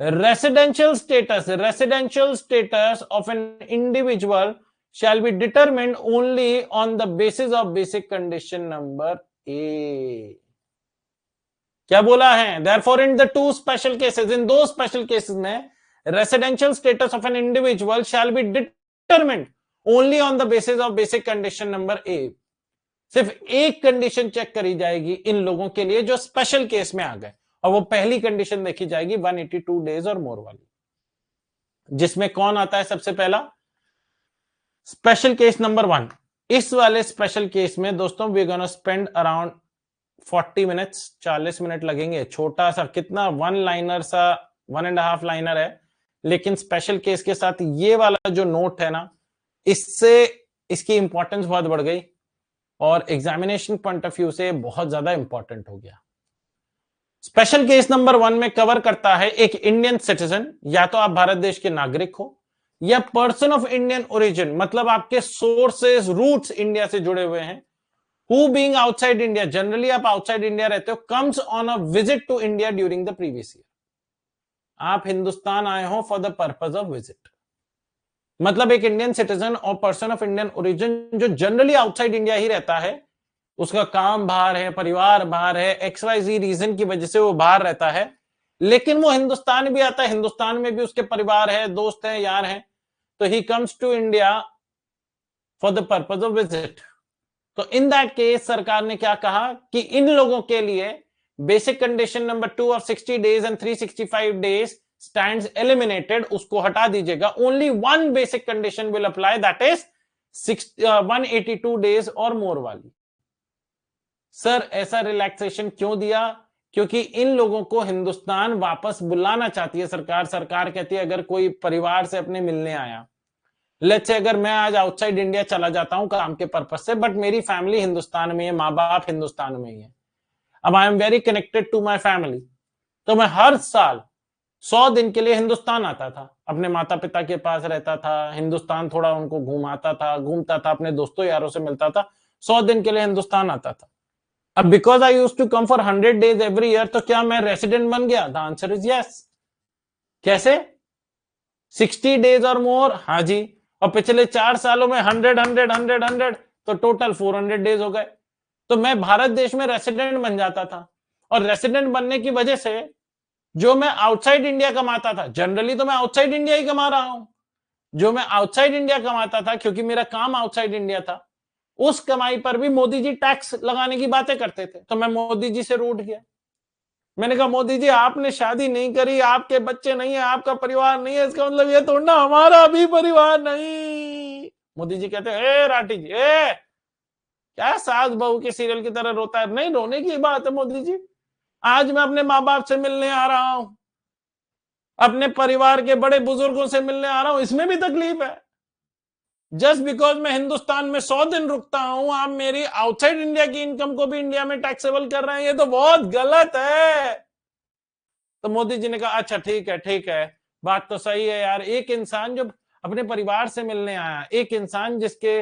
residential status of an individual shall be determined only on the basis of basic condition number A। क्या बोला है? therefore in the two special cases, इन दो special cases में residential status of an individual shall be determined only on the basis of basic condition number A। सिर्फ एक condition check करी जाएगी इन लोगों के लिए जो स्पेशल केस में आ गए, और वो पहली कंडीशन देखी जाएगी 182 डेज और मोर वाली, जिसमें कौन आता है सबसे पहला? Special case number 1। इस वाले स्पेशल केस में दोस्तों we gonna spend around 40 minutes, 40 minute लगेंगे। छोटा सा, कितना, 1 लाइनर सा, 1.5 लाइनर है, लेकिन स्पेशल केस के साथ ये वाला जो नोट है ना, इससे इसकी इंपॉर्टेंस बहुत बढ़ गई और एग्जामिनेशन पॉइंट ऑफ व्यू से बहुत ज्यादा इंपॉर्टेंट हो गया। स्पेशल केस नंबर 1 में कवर करता है एक इंडियन सिटीजन, या तो आप भारत देश के नागरिक हो या पर्सन ऑफ इंडियन ओरिजिन, मतलब आपके सोर्सेस, रूट्स इंडिया से जुड़े हुए हैं, who being outside India, generally आप आउटसाइड इंडिया रहते हो, comes on a visit to India during the previous year। आप हिंदुस्तान आए हो for the purpose of visit, मतलब एक इंडियन सिटीजन और पर्सन ऑफ इंडियन ओरिजिन जो जनरली आउटसाइड इंडिया ही रहता है, उसका काम बाहर है, परिवार बाहर है, XYZ रीजन की वजह से वो बाहर रहता है, लेकिन वो हिंदुस्तान भी आता है, हिंदुस्तान में भी उसके परिवार है, दोस्त हैं, यार हैं, तो he comes to India for the purpose of visit. तो इन दैट केस सरकार ने क्या कहा कि इन लोगों के लिए basic condition number 2 of 60 days and 365 days stands eliminated, उसको हटा दीजिएगा। Only one basic condition will apply, that is 182 days और मोर वाली। सर ऐसा रिलैक्सेशन क्यों दिया? क्योंकि इन लोगों को हिंदुस्तान वापस बुलाना चाहती है सरकार। सरकार कहती है अगर कोई परिवार से अपने मिलने आया, लेट्स से अगर मैं आज आउटसाइड इंडिया चला जाता हूं काम के पर्पज से, बट मेरी फैमिली हिंदुस्तान में है, माँ बाप हिंदुस्तान में ही है, अब I am very connected to my family, तो मैं हर साल 100 दिन के लिए हिंदुस्तान आता था, अपने माता पिता के पास रहता था, हिंदुस्तान थोड़ा उनको घूमता था, अपने दोस्तों यारों से मिलता था, 100 दिन के लिए हिंदुस्तान आता था। अब because I use to come for 100 days every year, तो क्या मैं रेसिडेंट बन गया? The answer is yes. कैसे? 60 days और मोर, हाँ जी, और पिछले 4 सालों में 100 तो टोटल 400 days हो गए। तो मैं भारत देश में रेसिडेंट बन जाता था, और रेसिडेंट बनने की वजह से जो मैं आउटसाइड इंडिया कमाता था, जनरली तो मैं आउटसाइड इंडिया ही कमा रहा हूं, जो मैं आउटसाइड इंडिया कमाता था क्योंकि मेरा काम आउटसाइड इंडिया था, उस कमाई पर भी मोदी जी टैक्स लगाने की बातें करते थे। तो मैं मोदी जी से रूठ गया। मैंने कहा मोदी जी आपने शादी नहीं करी, आपके बच्चे नहीं है, आपका परिवार नहीं है, इसका मतलब ये थोड़ा ना हमारा भी परिवार नहीं। मोदी जी कहते ए राठी जी, ए क्या सास बहू के सीरियल की तरह रोता है? नहीं, रोने की बात है मोदी जी। आज मैं अपने माँ बाप से मिलने आ रहा हूं, अपने परिवार के बड़े बुजुर्गों से मिलने आ रहा हूं, इसमें भी तकलीफ है। जस्ट बिकॉज मैं हिंदुस्तान में 100 दिन रुकता हूं, आप मेरी आउटसाइड इंडिया की इनकम को भी इंडिया में टैक्सेबल कर रहे हैं, ये तो बहुत गलत है। तो मोदी जी ने कहा अच्छा ठीक है ठीक है, बात तो सही है यार। एक इंसान जो अपने परिवार से मिलने आया, एक इंसान जिसके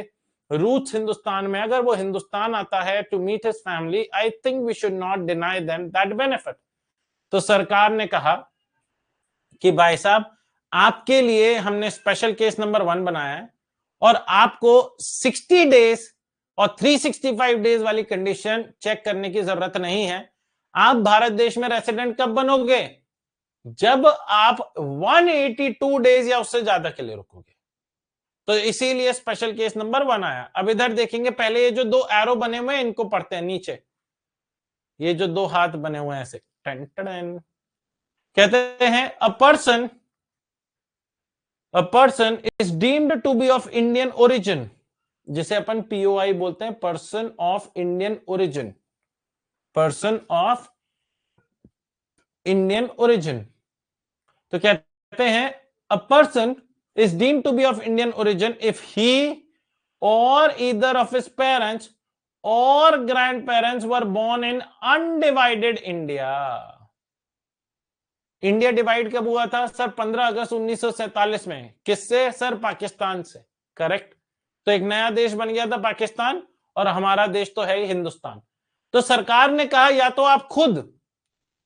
रूट्स हिंदुस्तान में, अगर वो हिंदुस्तान आता है to meet his family, I think we should not deny them that benefit. तो सरकार ने कहा कि भाई साहब आपके लिए हमने स्पेशल केस नंबर 1 बनाया है, और आपको 60 days और 365 days वाली कंडीशन चेक करने की जरूरत नहीं है। आप भारत देश में रेसिडेंट कब बनोगे? जब आप 182 days या उससे ज्यादा के लिए रुकोगे। तो इसीलिए स्पेशल केस नंबर 1 आया। अब इधर देखेंगे, पहले ये जो 2 एरो बने हुए हैं इनको पढ़ते हैं नीचे। ये जो 2 हाथ बने हुए हैं ऐसे, कहते हैं a person is deemed to be of Indian origin, जिसे अपन पीओआई बोलते हैं, person of Indian origin, person of Indian origin. तो कहते हैं a person is deemed to be of Indian origin if he और ईदर ऑफ हिज पेरेंट्स और grand parents were born in undivided India. India divide कब हुआ था sir? 15 अगस्त 1947 में। किससे सर? पाकिस्तान से। करेक्ट। तो एक नया देश बन गया था पाकिस्तान, और हमारा देश तो है ही हिंदुस्तान। तो सरकार ने कहा या तो आप खुद,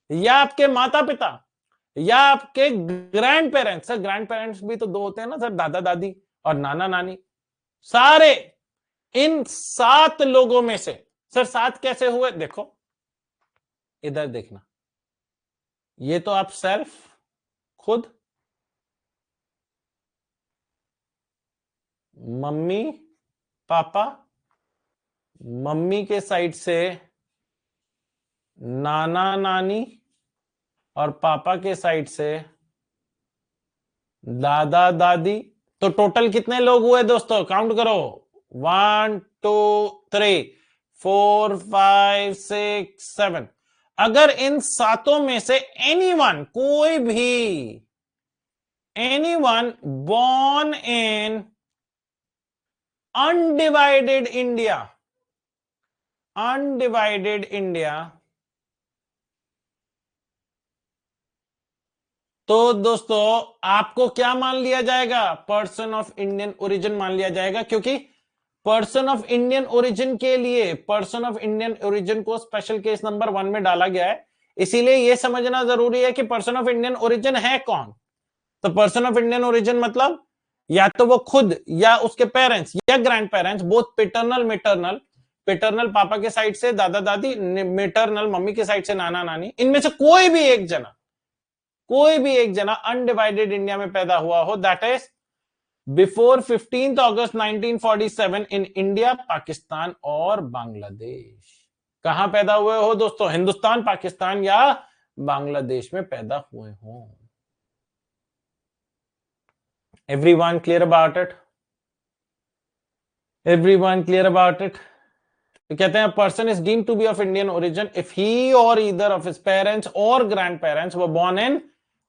या आपके माता पिता, या आपके grand parents, sir grand parents भी तो 2 होते हैं ना सर, दादा दादी और नाना नानी, सारे इन 7 लोगों में से, सर 7 कैसे हुए? देखो इधर देखना, ये तो आप सेल्फ, खुद, मम्मी पापा, मम्मी के साइड से नाना नानी, और पापा के साइड से दादा दादी। तो टोटल कितने लोग हुए दोस्तों? काउंट करो, 1 2 3 4 5 6 7। अगर इन 7 में से एनीवन, कोई भी, anyone born in undivided India, undivided India, तो दोस्तों आपको क्या मान लिया जाएगा? पर्सन ऑफ इंडियन ओरिजिन मान लिया जाएगा, क्योंकि पर्सन ऑफ इंडियन ओरिजिन के लिए, पर्सन ऑफ इंडियन ओरिजिन को स्पेशल केस नंबर 1 में डाला गया है। इसीलिए यह समझना जरूरी है कि पर्सन ऑफ इंडियन ओरिजिन है कौन। तो पर्सन ऑफ इंडियन ओरिजिन मतलब या तो वो खुद, या उसके पेरेंट्स, या grand parents, both paternal maternal, paternal पापा के साइड से दादा दादी, मेटर्नल मम्मी के साइड से नाना नानी, इनमें से कोई भी एक जना, कोई भी एक जना अनडिवाइडेड इंडिया में पैदा हुआ हो, that is before 15 August 1947 in India, Pakistan और बांग्लादेश। कहां पैदा हुए हो दोस्तों? हिंदुस्तान, पाकिस्तान या बांग्लादेश में पैदा हुए हो। Everyone clear about it? Everyone clear about it? तो कहते हैं person is deemed to be of Indian origin if he और ईदर ऑफ हिज पेरेंट्स और grand parents were born in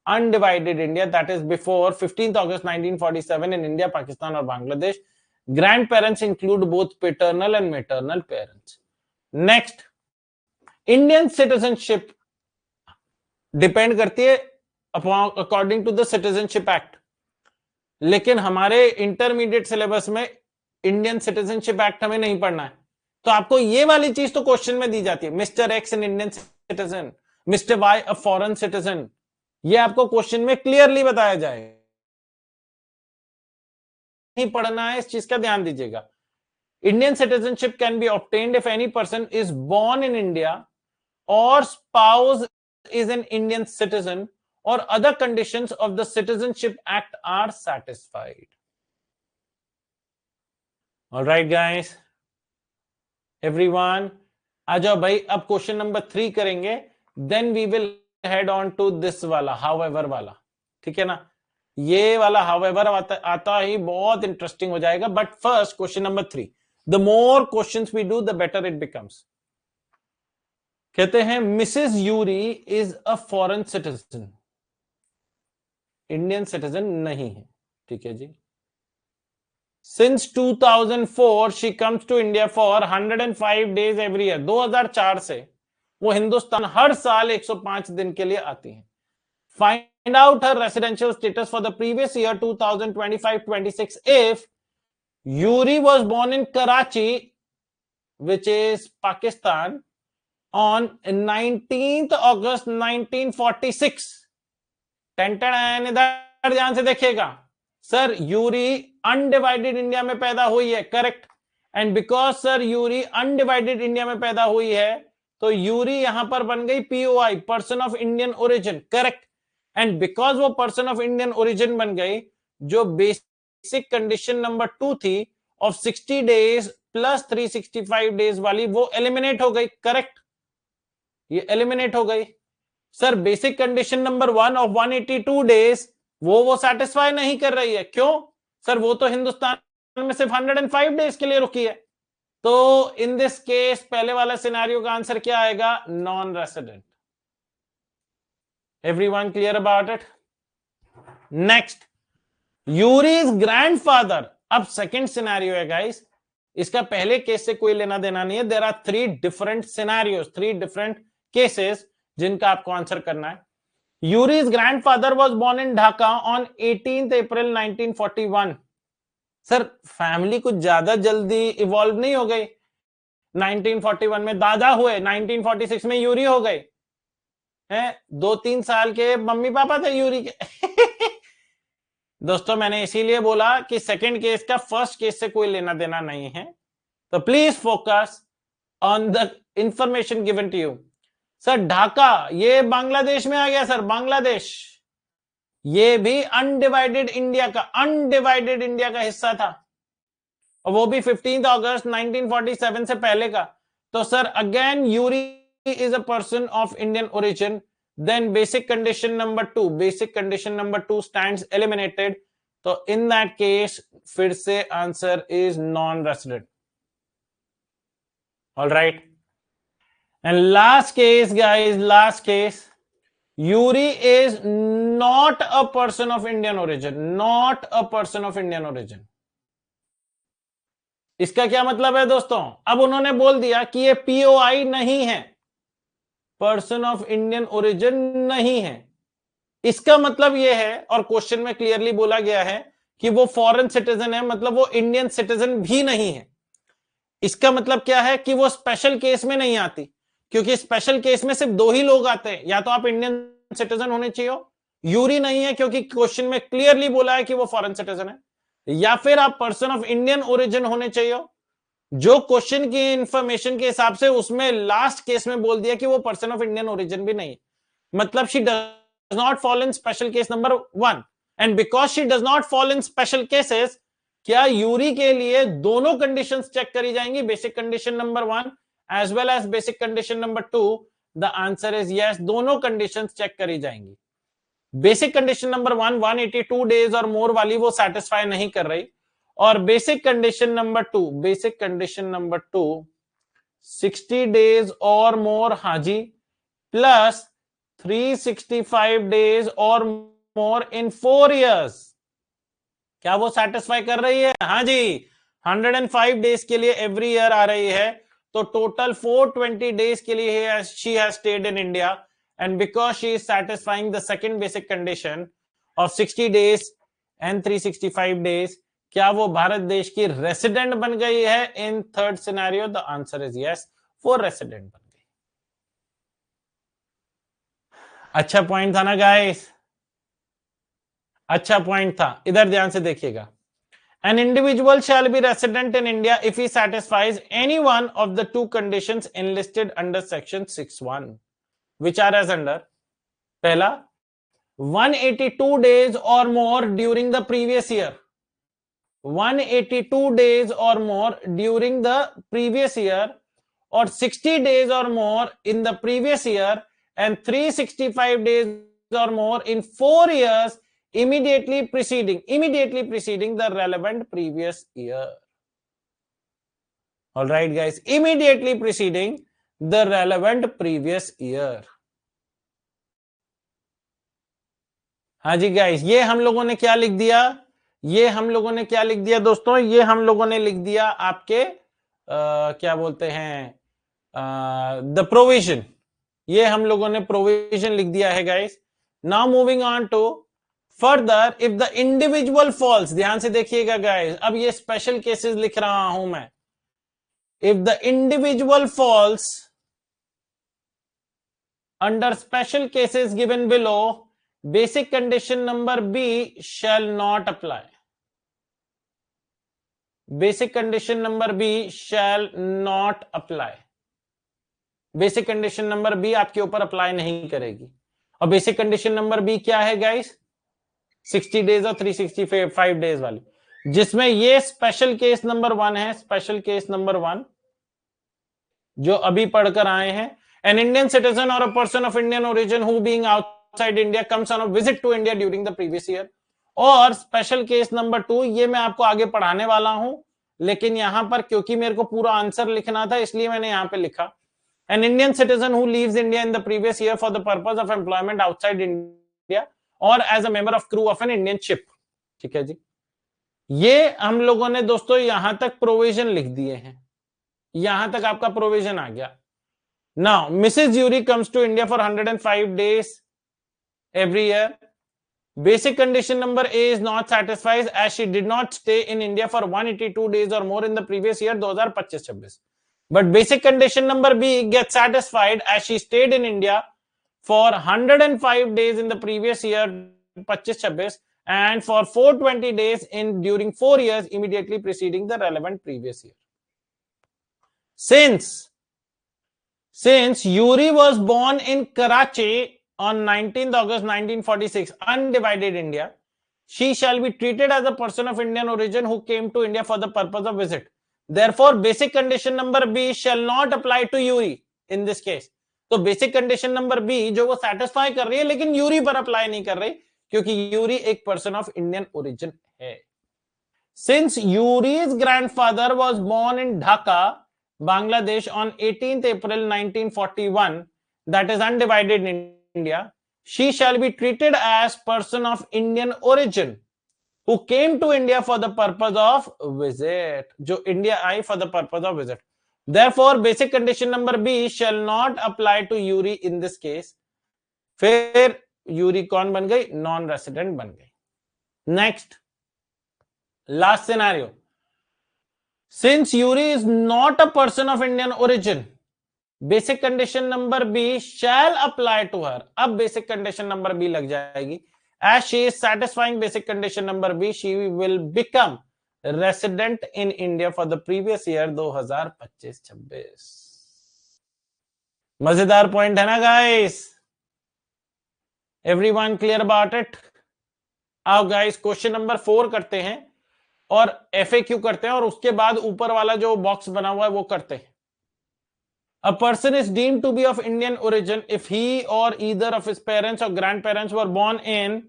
undivided India, that is before 15th August 1947 in India, Pakistan और Bangladesh. Grand parents include both paternal and maternal parents. Next, Indian citizenship depend करती है according to the citizenship act, लेकिन हमारे intermediate syllabus में Indian citizenship act हमें नहीं पढ़ना है. तो आपको ये वाली चीज तो क्वेश्चन में दी जाती है, mister x N Indian citizen, mister why a foreign citizen. ये आपको क्वेश्चन में क्लियरली बताया जाएगा. नहीं पढ़ना है, इस चीज का ध्यान दीजिएगा. Indian citizenship can be obtained if any person is born in India or spouse is an Indian citizen or other conditions of the Citizenship Act are satisfied. All right, guys. Everyone, आ जाओ भाई. अब question number 3 करेंगे, then we will head on to this वाला however वाला. ठीक है ना? ये वाला however आता ही बहुत इंटरेस्टिंग हो जाएगा. But first question number 3. The more questions we do, the better it becomes. कहते हैं Mrs Yuri is a foreign citizen, Indian citizen नहीं है. ठीक है जी. Since 2004 she comes to India for 105 days every year. 2004 से वो हिंदुस्तान हर साल 105 दिन के लिए आती हैं. Find out her residential status for the previous year 2025-26 if Yuri was born in Karachi which is Pakistan on 19th August 1946. इधर ध्यान से देखिएगा. सर यूरी अनडिवाइडेड इंडिया में पैदा हुई है, correct. And because sir Yuri undivided India में पैदा हुई है, तो यूरी यहां पर बन गई POI, person of Indian origin, correct. And because वो पर्सन ऑफ इंडियन ओरिजिन बन गई, जो बेसिक कंडीशन नंबर 2 थी ऑफ 60 days प्लस 365 days वाली, वो एलिमिनेट हो गई, करेक्ट. ये एलिमिनेट हो गई. Sir basic condition number 1 of 182 days वो सेटिस्फाई नहीं कर रही है. क्यों? सर वो तो हिंदुस्तान में सिर्फ 105 days के लिए रुकी है. तो इन दिस केस पहले वाला सिनेरियो का आंसर क्या आएगा? Non resident. Everyone clear about it? Next, Yuri's grandfather. अब सेकंड सिनेरियो है गाइस, इसका पहले केस से कोई लेना देना नहीं है. There are 3 different scenarios, 3 different cases जिनका आपको आंसर करना है. Yuri's grandfather was born in Dhaka on 18th April 1941. Sir family कुछ ज्यादा जल्दी इवॉल्व नहीं हो गई. 1941 में दादा हुए, 1946 में यूरी हो गए हैं. 2-3 साल के मम्मी पापा थे यूरी के. दोस्तों मैंने इसीलिए बोला कि सेकंड केस का फर्स्ट केस से कोई लेना देना नहीं है. तो please focus on the information given to you. Sir Dhaka ये बांग्लादेश में आ गया. सर बांग्लादेश ये भी अनडिवाइडेड इंडिया का हिस्सा था, और वो भी 15th August 1947 से पहले का. तो sir again Yuri is a person of Indian origin. Then basic condition number 2 stands eliminated. तो in that case फिर से answer is non-resident. All right. And last case guys, last case. Yuri is not a person of Indian origin. Not a person of Indian origin. इसका क्या मतलब है दोस्तों? अब उन्होंने बोल दिया कि ये पीओआई नहीं है, पर्सन ऑफ इंडियन ओरिजिन नहीं है. इसका मतलब यह है, और क्वेश्चन में क्लियरली बोला गया है कि वो फॉरेन सिटीजन है, मतलब वो इंडियन सिटीजन भी नहीं है. इसका मतलब क्या है कि वो स्पेशल केस में नहीं आती, क्योंकि स्पेशल केस में सिर्फ 2 ही लोग आते हैं. या तो आप इंडियन सिटीजन होने चाहिए, यूरी नहीं है क्योंकि क्वेश्चन में क्लियरली बोला है कि वो फॉरेन सिटीजन है, या फिर आप पर्सन ऑफ इंडियन ओरिजिन होने चाहिए, जो क्वेश्चन की इंफॉर्मेशन के हिसाब से उसमें लास्ट केस में बोल दिया कि वो पर्सन ऑफ इंडियन ओरिजिन भी नहीं. मतलब she does not fall in special case number 1. And because she does not fall in special cases, क्या यूरी के लिए दोनों कंडीशंस चेक करी जाएंगी, basic condition number 1 as well as basic condition number 2? The answer is yes, दोनों conditions check करी जाएंगी. Basic condition number 1 182 days और मोर वाली वो सेटिस्फाई नहीं कर रही, और basic condition number 2 60 days or more, हाँ जी, plus 365 days or more in 4 years. क्या वो सेटिस्फाई कर रही है? हाँ जी, 105 डेज के लिए एवरी ईयर आ रही है, तो टोटल 420 डेज के लिए she has stayed in India, and because she is satisfying the second basic condition of 60 days and 365 days, क्या वो भारत देश की रेसिडेंट बन गई है? In third scenario the answer is yes, वो रेसिडेंट बन गई। अच्छा पॉइंट था ना गाइस, अच्छा पॉइंट था, इधर ध्यान से देखिएगा। An individual shall be resident in India if he satisfies any one of the two conditions enlisted under section 6(1), which are as under: पहला, 182 days or more during the previous year, 182 days or more during the previous year, or 60 days or more in the previous year, and 365 days or more in 4 years immediately preceding the relevant previous year. All right guys, immediately preceding the relevant previous year. हाँ जी guys, ये हम लोगों ने क्या लिख दिया? ये हम लोगों ने क्या लिख दिया दोस्तों? ये हम लोगों ने लिख दिया आपके क्या बोलते हैं, द प्रोविजन। ये हम लोगों ने प्रोविजन लिख दिया है guys. Now moving on to further, if the individual falls, ध्यान से देखिएगा गाइस, अब ये स्पेशल केसेस लिख रहा हूं मैं। If the individual falls under special cases given below, basic condition number B shall not apply. Basic condition number B shall not apply. Basic condition number B आपके ऊपर अप्लाई नहीं करेगी। और बेसिक कंडीशन नंबर B क्या है guys? 60 days और 365 days वाली, जिसमें ये स्पेशल केस नंबर 1 है। स्पेशल केस नंबर 1 जो अभी पढ़कर आए हैं, an Indian citizen or a person of Indian origin who being outside India comes on a visit to India during the previous year. और स्पेशल केस नंबर 2, ये मैं आपको आगे पढ़ाने वाला हूं, लेकिन यहां पर क्योंकि मेरे को पूरा आंसर लिखना था इसलिए मैंने यहां पे लिखा, an Indian citizen who leaves India in the previous year for the purpose of employment outside India or as a member of crew of an Indian ship. ठीक है जी, ये हम लोगों ने दोस्तों यहां तक प्रोविजन लिख दिए हैं, यहां तक आपका प्रोविजन आ गया। Now, Mrs. Yuri comes to India for 105 days every year. Basic condition number A is not satisfied as she did not stay in India for 182 days or more in the previous year 2025-26. But basic condition number B gets satisfied as she stayed in India for 105 days in the previous year 25-26 and for 420 days in during 4 years immediately preceding the relevant previous year. Since Yuri was born in Karachi on 19th August 1946, undivided India, she shall be treated as a person of Indian origin who came to India for the purpose of visit. Therefore, basic condition number B shall not apply to Yuri in this case. तो basic condition number B जो वो satisfy कर रही है लेकिन Yuri पर apply नहीं कर रही, क्योंकि यूरी एक पर्सन ऑफ इंडियन ओरिजिन है। Since Yuri's grandfather was born in Dhaka, Bangladesh on 18th April 1941, that is undivided in India, she shall be treated as person of Indian origin who came to India for the purpose of visit, जो India I for the purpose of visit. Therefore, basic condition number B shall not apply to Yuri in this case. फिर Yuri कौन बन गई? Non resident बन गई। Next, last scenario. Since Yuri is not a person of Indian origin, basic condition number B shall apply to her. अब basic condition number B लग जाएगी। As she is satisfying basic condition number B, she will become resident in India for the previous year 2025-26। मजेदार point है ना guys? Everyone clear about it? आओ guys question number 4 करते हैं और FAQ करते हैं और उसके बाद ऊपर वाला जो बॉक्स बना हुआ है वो करते हैं। A person is deemed to be of Indian origin if he or either of his parents or grandparents were born in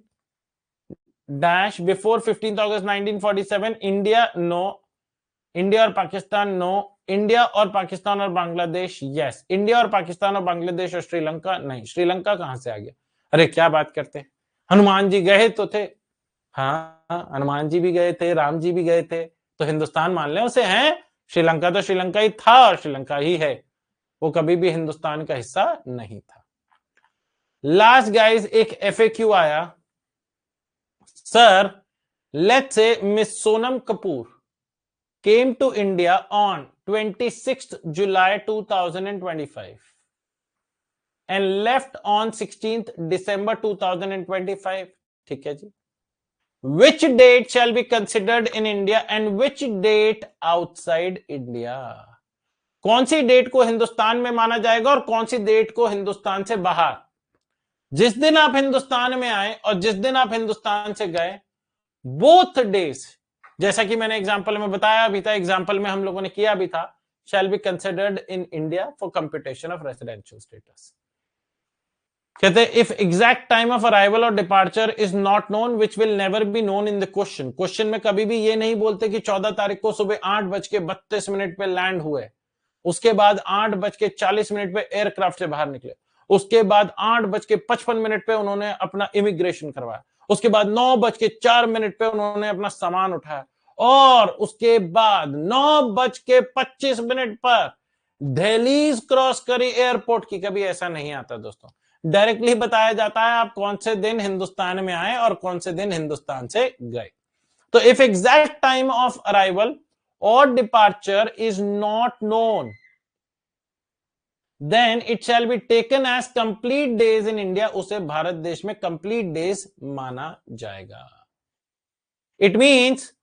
dash before 15th August 1947, India no, India or Pakistan no, India और पाकिस्तान और Bangladesh, yes. India और पाकिस्तान और बांग्लादेश और श्रीलंका, नहीं। श्रीलंका कहां से आ गया? अरे क्या बात करते हैं, हनुमान जी गए तो थे। हाँ, हनुमान जी भी गए थे, राम जी भी गए थे, तो हिंदुस्तान मान ले उसे, हैं। श्रीलंका तो श्रीलंका ही था और श्रीलंका ही है, वो कभी भी हिंदुस्तान का हिस्सा नहीं था। लास्ट गाइस, एक एफएक्यू आया, sir let's say miss Sonam Kapoor came to India on 26th July 2025 and left on 16th December 2025. ठीक है जी। Which date shall be considered in India and which date outside India? कौन सी डेट को हिंदुस्तान में माना जाएगा और कौन सी डेट को हिंदुस्तान से बाहर? जिस दिन आप हिंदुस्तान में आए और जिस दिन आप हिंदुस्तान से गए, बोथ डेज, जैसा कि मैंने एग्जांपल में बताया भी था, एग्जांपल में हम लोगों ने किया भी था, shall be considered in India for computation of residential status. कहते हैं if exact time of arrival और departure is not known which will never be known in the question. Question में कभी भी ये नहीं बोलते कि 14 तारीख को सुबह 8:32 पे लैंड हुए, उसके बाद 8:40 पे एयरक्राफ्ट से बाहर निकले, उसके बाद 8:55 पे उन्होंने अपना इमिग्रेशन करवाया, उसके बाद 9:04 पे उन्होंने अपना सामान उठाया, और उसके बाद 9:25 पर दहलीज क्रॉस करी एयरपोर्ट की। कभी ऐसा नहीं आता दोस्तों, डायरेक्टली बताया जाता है आप कौन से दिन हिंदुस्तान में आए और कौन से दिन हिंदुस्तान से गए। तो if exact time of arrival और departure is not known, then it shall be taken as complete days in India, उसे भारत देश में कंप्लीट डेज माना जाएगा। It means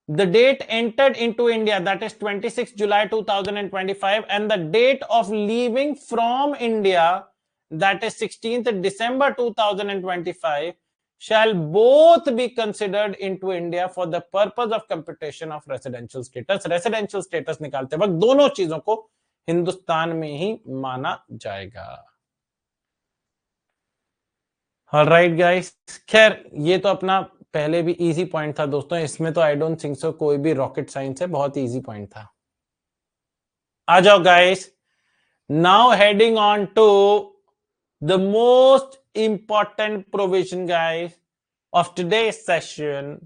the date entered into India, that is 26 July 2025, and the date of leaving from India, that is 16th December 2025, shall both be considered into India for the purpose of computation of residential status. Residential status निकालते वक्त दोनों चीजों को हिंदुस्तान में ही माना जाएगा। Alright guys, खैर ये तो अपना पहले भी इजी पॉइंट था दोस्तों, इसमें तो आई डोंट थिंक सो कोई भी रॉकेट साइंस है, बहुत इजी पॉइंट था। आ जाओ guys, now heading on to the most important provision guys of today session.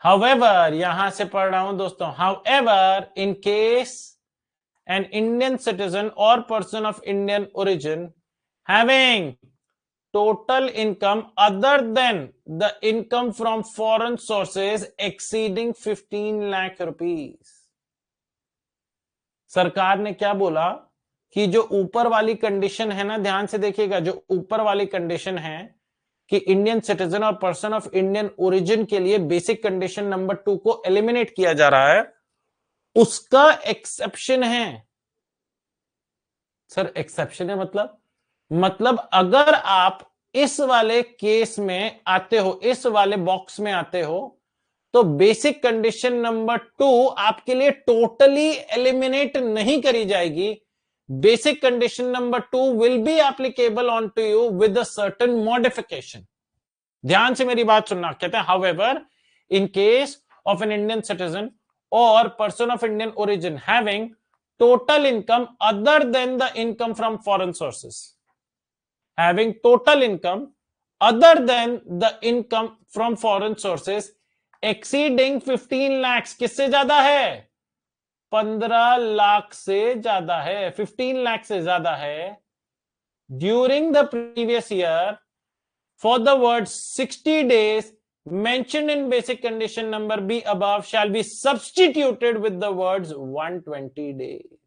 However, यहां से पढ़ रहा हूं दोस्तों, however in case an Indian citizen और person of Indian origin having total income other than the income from foreign sources exceeding 15 lakh rupees. सरकार ने क्या बोला कि जो ऊपर वाली कंडीशन है ना, ध्यान से देखिएगा, जो ऊपर वाली कंडीशन है कि इंडियन सिटीजन और पर्सन ऑफ इंडियन ओरिजिन के लिए बेसिक कंडीशन नंबर 2 को एलिमिनेट किया जा रहा है, उसका एक्सेप्शन है। सर एक्सेप्शन है मतलब अगर आप इस वाले केस में आते हो, इस वाले बॉक्स में आते हो, तो बेसिक कंडीशन नंबर 2 आपके लिए टोटली एलिमिनेट नहीं करी जाएगी। Basic condition number 2 will be applicable on to you with a certain modification. ध्यान से मेरी बात सुनना। कहते हैं however in case of an Indian citizen और person of Indian origin having total income other than the income from foreign sources, having total income other than the income from foreign sources exceeding 15 lakhs, किससे ज्यादा है? 15 लाख से ज्यादा है, 15 लाख से ज्यादा है। During the previous year for the words 60 days mentioned in basic condition number B above shall be substituted with the words 120 days.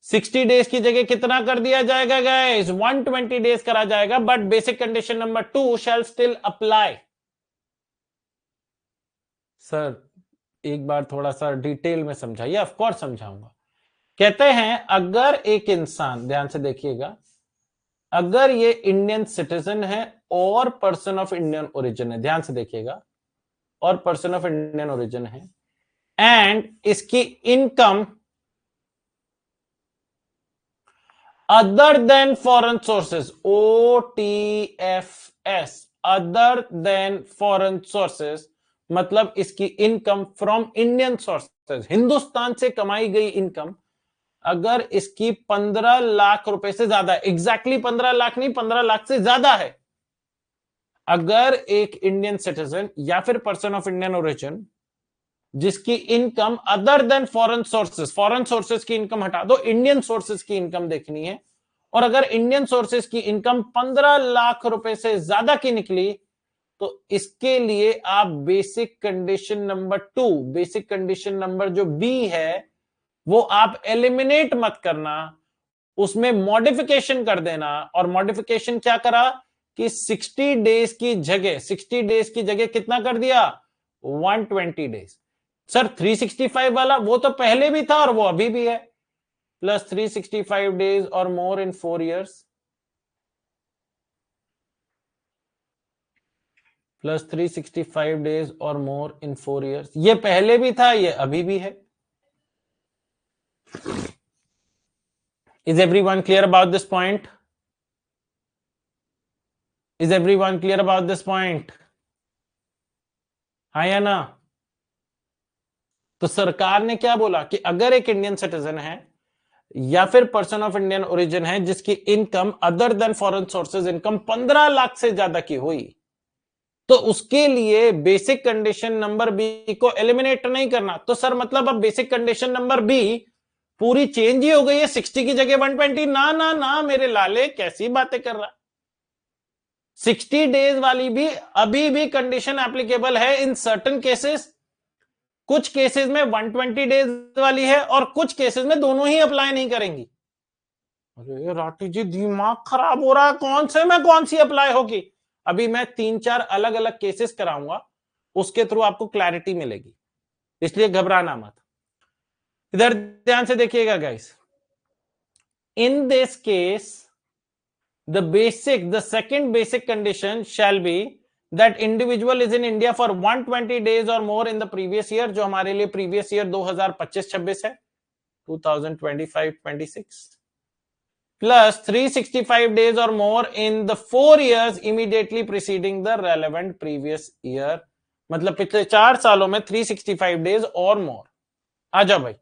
60 days की जगह कितना कर दिया जाएगा गाइस? 120 days करा जाएगा, but basic condition number 2 shall still apply. Sir एक बार थोड़ा सा डिटेल में समझाइए। ऑफ कोर्स समझाऊंगा। कहते हैं अगर एक इंसान, ध्यान से देखिएगा, अगर ये इंडियन सिटीजन है और पर्सन ऑफ इंडियन ओरिजिन है, ध्यान से देखिएगा, और पर्सन ऑफ इंडियन ओरिजिन है, एंड इसकी income other than foreign sources, OTFS, other than foreign sources, मतलब इसकी income from Indian sources, Hindustan से कमाई गई इनकम, अगर इसकी 15 लाख रुपए से ज्यादा, एग्जैक्टली 15 लाख नहीं, 15 लाख से ज्यादा है, अगर एक इंडियन सिटीजन या फिर पर्सन ऑफ इंडियन ओरिजिन जिसकी income other than foreign sources की इनकम हटा दो, इंडियन सोर्सेज की इनकम देखनी है, और अगर इंडियन सोर्सेज की इनकम 15 लाख रुपए से ज्यादा की निकली, तो इसके लिए आप basic condition number 2, basic condition number जो बी है, वो आप एलिमिनेट मत करना, उसमें मॉडिफिकेशन कर देना। और मॉडिफिकेशन क्या करा कि 60 डेज की जगह कितना कर दिया, 120 डेज। सर 365 वाला वो तो पहले भी था और वो अभी भी है, प्लस 365 डेज और more in 4 years, plus 365 days और मोर इन 4 years, ये पहले भी था, ये अभी भी है। Is everyone clear about this point? Is everyone clear about this point? हाँ या ना? तो सरकार ने क्या बोला कि अगर एक इंडियन सिटीजन है या फिर पर्सन ऑफ इंडियन ओरिजिन है जिसकी income other than foreign sources income 15 lakh से ज्यादा की हुई, तो उसके लिए बेसिक कंडीशन नंबर बी को एलिमिनेट नहीं करना। तो सर मतलब अब बेसिक कंडीशन नंबर बी पूरी चेंज ही हो गई है, 60 की जगह 120? ना ना ना मेरे लाले, कैसी बातें कर रहा। 60 डेज वाली भी अभी भी कंडीशन एप्लीकेबल है इन सर्टेन केसेस। कुछ केसेस में 120 डेज वाली है और कुछ केसेस में दोनों ही अप्लाई नहीं करेंगी। अरे राठी जी दिमाग खराब हो रहा है, कौन से में कौन सी अप्लाई होगी? अभी मैं 3-4 अलग अलग केसेस कराऊंगा, उसके थ्रू आपको क्लैरिटी मिलेगी, इसलिए घबराना मत। इधर ध्यान से देखिएगा guys, in this case the second basic condition shall be that individual is in India for 120 days or more in the previous year, जो हमारे लिए previous year 2025-26 है, 2025-26, plus 365 days or more in the 4 years immediately preceding the relevant previous year, मतलब पिछले 4 सालों में 365 days और more। आ जाओ भाई,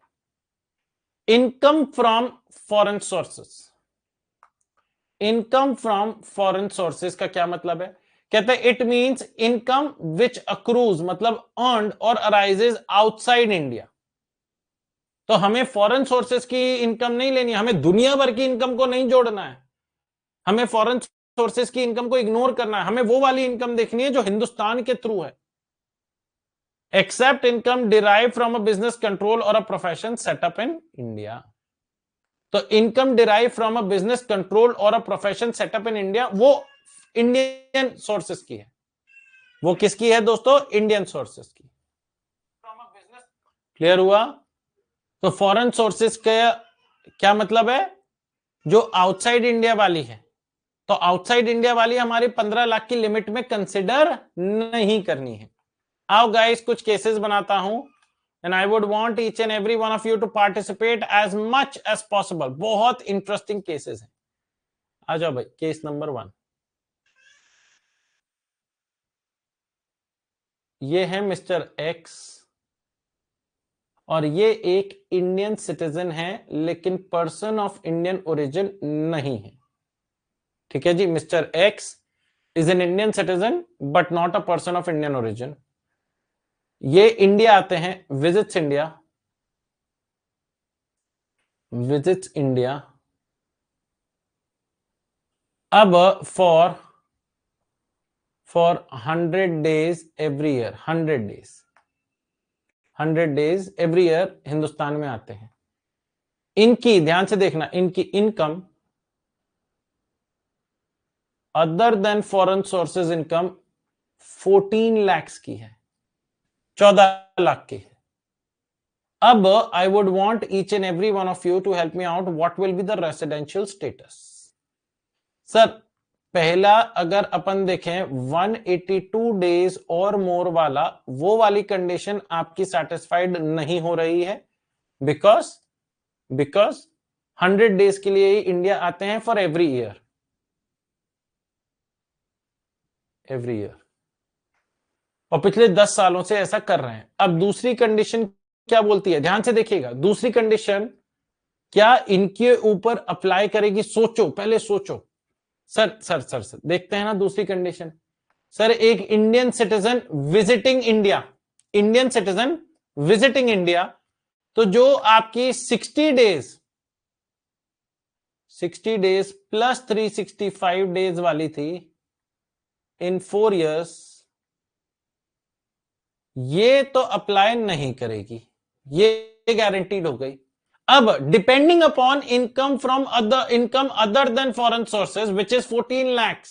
income from foreign sources, income from foreign sources का क्या मतलब है? कहते हैं it means income which accrues, मतलब अर्न्ड और अराइजेज आउटसाइड इंडिया। तो हमें फॉरेन सोर्सेस की इनकम नहीं लेनी है, हमें दुनिया भर की इनकम को नहीं जोड़ना है, हमें फॉरेन सोर्सेस की इनकम को इग्नोर करना है, हमें वो वाली इनकम देखनी है जो हिंदुस्तान के थ्रू है। Except income derive from a business control और a profession setup in India. तो income derive from a business control और a profession setup in India, वो इंडियन सोर्सेस की है। वो किसकी है दोस्तों? इंडियन सोर्सेस की। क्लियर हुआ? तो फॉरेन सोर्सेस का क्या मतलब है? जो आउटसाइड इंडिया वाली है, तो आउटसाइड इंडिया वाली हमारी 15 लाख की लिमिट में कंसिडर नहीं करनी है। आओ गाइस कुछ केसेस बनाता हूं, and I would want each and every one of you to participate as much as possible। बहुत इंटरेस्टिंग केसेस हैं। आ जाओ भाई, केस नंबर 1, ये है मिस्टर एक्स और ये एक इंडियन सिटीजन है लेकिन पर्सन ऑफ इंडियन ओरिजिन नहीं है। ठीक है जी, mister X is an Indian citizen but not a person of Indian origin. ये इंडिया आते हैं, विजिट्स इंडिया। अब for 100 days every year, 100 days every year Hindustan में आते हैं। इनकी ध्यान से देखना, इनकी income other than foreign sources income 14 lakhs की है, 14 लाख की है। अब I would want each and every one of you to help me out, what will be the residential status. Sir पहला अगर अपन देखें 182 डेज और मोर वाला, वो वाली कंडीशन आपकी सेटिस्फाइड नहीं हो रही है, बिकॉज 100 डेज के लिए ही इंडिया आते हैं फॉर एवरी ईयर। और पिछले 10 सालों से ऐसा कर रहे हैं। अब दूसरी कंडीशन क्या बोलती है, ध्यान से देखिएगा। दूसरी कंडीशन क्या इनके ऊपर अप्लाई करेगी, सोचो, पहले सोचो। सर देखते हैं ना दूसरी कंडीशन। सर एक Indian citizen visiting India, Indian citizen visiting India, तो जो आपकी 60 डेज प्लस 365 डेज वाली थी इन 4 इयर्स, ये तो अप्लाई नहीं करेगी, ये गारंटीड हो गई। अब depending upon income from other than foreign sources which is 14 lakh,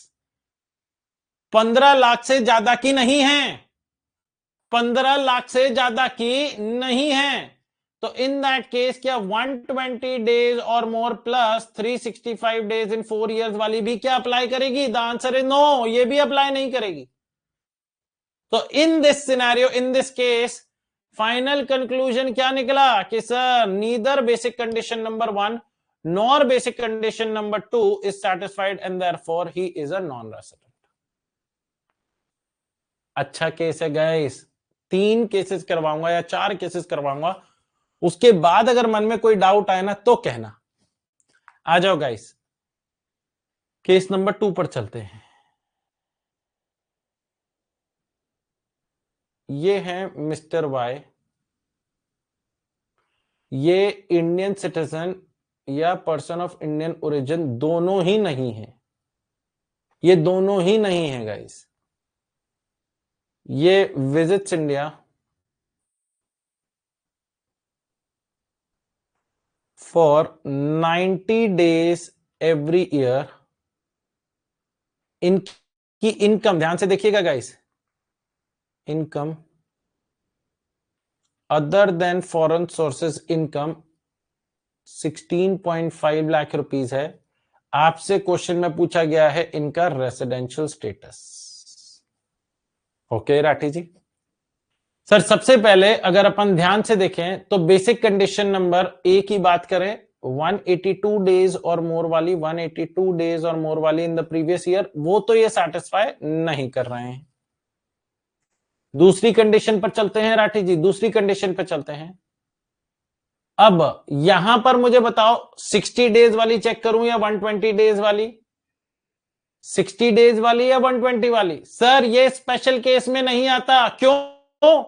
15 lakh से ज्यादा की नहीं है, 15 लाख से ज्यादा की नहीं है। तो इन दैट केस क्या 120 डेज और मोर प्लस 365 डेज इन 4 इयर्स वाली भी क्या अप्लाई करेगी? द आंसर इज नो, ये भी अप्लाई नहीं करेगी। तो इन this scenario, in this case, final conclusion क्या निकला कि sir neither basic condition number 1 nor basic condition number 2 is satisfied and therefore he is a non resident. अच्छा केस है गाइस, 3 केसेस करवाऊंगा या 4 केसेस करवाऊंगा, उसके बाद अगर मन में कोई डाउट आए ना तो कहना। आ जाओ गाइस, केस नंबर 2 पर चलते हैं। ये है मिस्टर वाई, ये इंडियन सिटीजन या पर्सन ऑफ इंडियन ओरिजिन दोनों ही नहीं है, ये दोनों ही नहीं है गाइस। ये visits India for 90 days every year. इनकी इनकम ध्यान से देखिएगा guys, income other than foreign sources income 16.5 lakh rupees है। आपसे क्वेश्चन में पूछा गया है इनका रेसिडेंशियल स्टेटस। ओके राठी जी। सर सबसे पहले अगर अपन ध्यान से देखें तो बेसिक कंडीशन नंबर ए की बात करें, 182 डेज और मोर वाली, 182 डेज और मोर वाली इन द प्रीवियस ईयर, वो तो ये सेटिस्फाई नहीं कर रहे हैं। दूसरी कंडीशन पर चलते हैं राठी जी, दूसरी कंडीशन पर चलते हैं। अब यहां पर मुझे बताओ 60 डेज वाली चेक करूं या 120 डेज वाली? 60 डेज वाली या 120 वाली? सर ये स्पेशल केस में नहीं आता। क्यों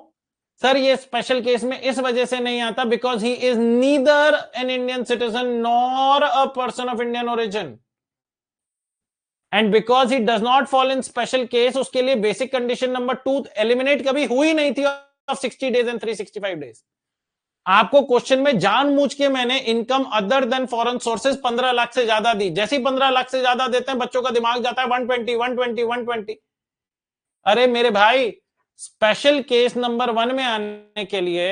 सर? ये स्पेशल केस में इस वजह से नहीं आता because he is neither an Indian citizen nor a person of Indian origin, and because he does not fall in special case, उसके लिए बेसिक कंडीशन नंबर 2 एलिमिनेट कभी हुई नहीं थी ऑफ 60 डेज एंड 365 डेज। आपको क्वेश्चन में जानबूझ के मैंने income other than foreign sources 15 lakh से ज्यादा दी। जैसे ही 15 लाख से ज्यादा देते हैं बच्चों का दिमाग जाता है 120 120 120। अरे मेरे भाई, स्पेशल केस नंबर 1 में आने के लिए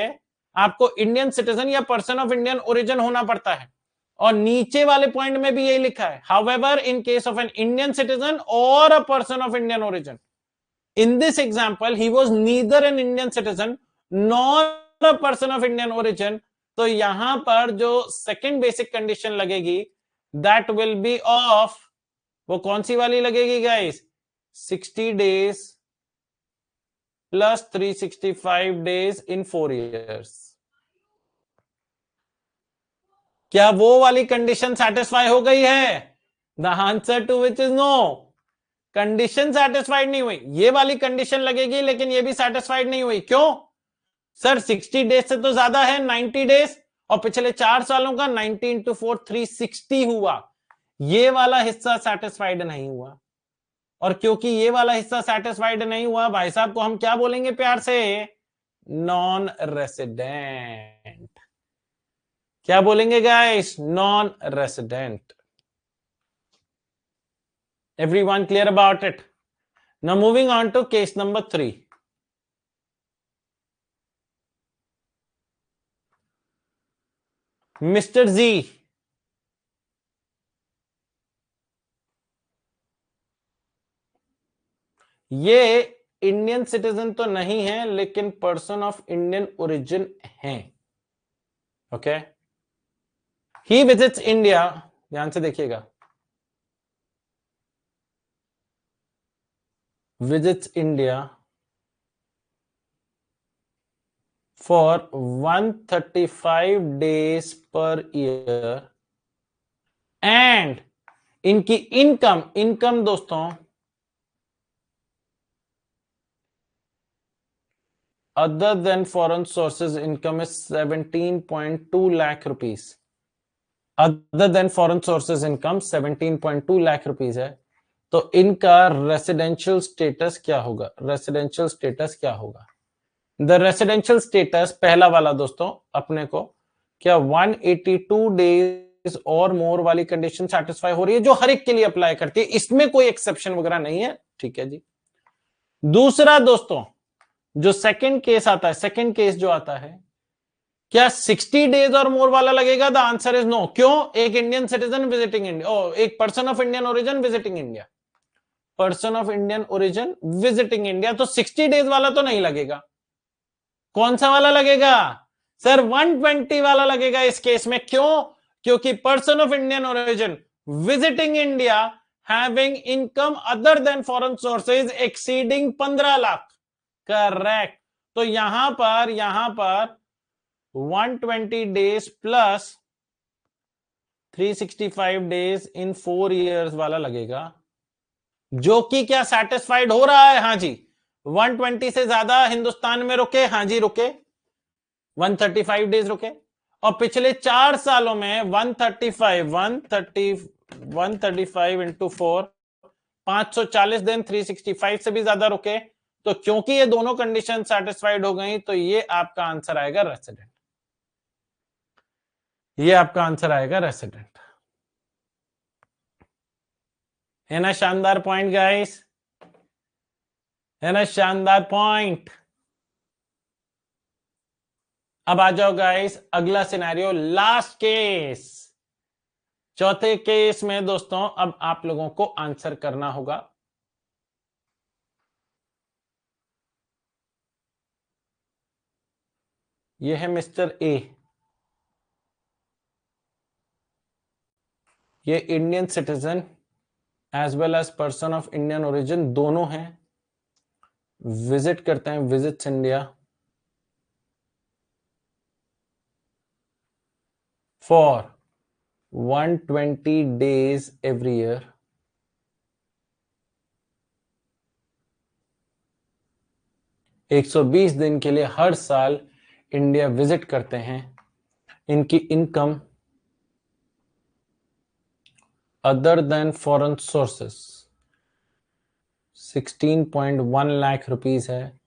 आपको इंडियन सिटीजन या पर्सन ऑफ इंडियन ओरिजिन होना पड़ता है, और नीचे वाले पॉइंट में भी यही लिखा है, however in case of an Indian citizen और a person of Indian origin. In this example he was neither an Indian citizen nor a person of Indian origin. तो यहां पर जो सेकंड बेसिक कंडीशन लगेगी दैट विल बी ऑफ, वो कौन सी वाली लगेगी guys? 60 days plus 365 days in 4 years. क्या वो वाली कंडीशन सेटिस्फाई हो गई है? The answer to which is no. Condition satisfied नहीं हुई, ये वाली कंडीशन लगेगी लेकिन ये भी सेटिस्फाइड नहीं हुई। क्यों सर? 60 डेज से तो ज्यादा है 90 डेज, और पिछले 4 सालों का 90 इंटू 4 360 हुआ, ये वाला हिस्सा सेटिस्फाइड नहीं हुआ। और क्योंकि ये वाला हिस्सा सेटिस्फाइड नहीं हुआ, भाई साहब को हम क्या बोलेंगे प्यार से? Non resident. क्या बोलेंगे guys? Non resident. Everyone clear about it? Now moving on to case number 3. Mr. Z, ये इंडियन सिटीजन तो नहीं है लेकिन पर्सन ऑफ इंडियन ओरिजिन है। ओके, ही विजिट्स इंडिया, ध्यान से देखिएगा, visits India for 135 days per year and इनकी इनकम दोस्तों other than foreign sources income is 17.2 lakh rupees. Other than foreign sources income 17.2 lakh rupees है, तो इनका रेसिडेंशियल स्टेटस क्या होगा? रेसिडेंशियल स्टेटस क्या होगा? द रेसिडेंशियल स्टेटस पहला वाला दोस्तों अपने को क्या 182 डेज और मोर वाली कंडीशन सेटिस्फाई हो रही है, जो हर एक के लिए अप्लाई करती है, इसमें कोई एक्सेप्शन वगैरह नहीं है, ठीक है जी। दूसरा दोस्तों जो सेकंड केस आता है, सेकंड केस जो आता है, क्या 60 डेज और मोर वाला लगेगा? The answer is no. क्यों? एक इंडियन सिटीजन विजिटिंग इंडिया, एक person of Indian origin visiting India, person of Indian origin visiting India, तो 60 डेज वाला तो नहीं लगेगा। कौन सा वाला लगेगा सर? 120 वाला लगेगा इस केस में। क्यों? क्योंकि person of Indian origin visiting India having income other than foreign sources exceeding 15 lakh. Correct. तो यहां पर 120 days plus 365 days in 4 years वाला लगेगा, जो कि क्या सेटिस्फाइड हो रहा है? हाँ जी। 120 से ज्यादा हिंदुस्तान में रुके, हाँ जी रुके, 135 डेज रुके, और पिछले 4 सालों में 135 इंटू 4 540 दिन 365 से भी ज्यादा रुके। तो क्योंकि ये दोनों कंडीशन सेटिस्फाइड हो गई, तो ये आपका आंसर आएगा रेसिडेंट। ये आपका आंसर आएगा रेसिडेंट। है ना शानदार पॉइंट गाइस? है ना शानदार पॉइंट? अब आ जाओ गाइस अगला सिनेरियो, लास्ट केस। चौथे केस में दोस्तों अब आप लोगों को आंसर करना होगा। यह है मिस्टर ए, ये Indian citizen as well as person of Indian origin दोनों हैं, विजिट करते हैं, visits India for 120 days every year, एक 120 दिन के लिए हर साल इंडिया विजिट करते हैं। इनकी income other than foreign sources 16.1 lakh rupees है।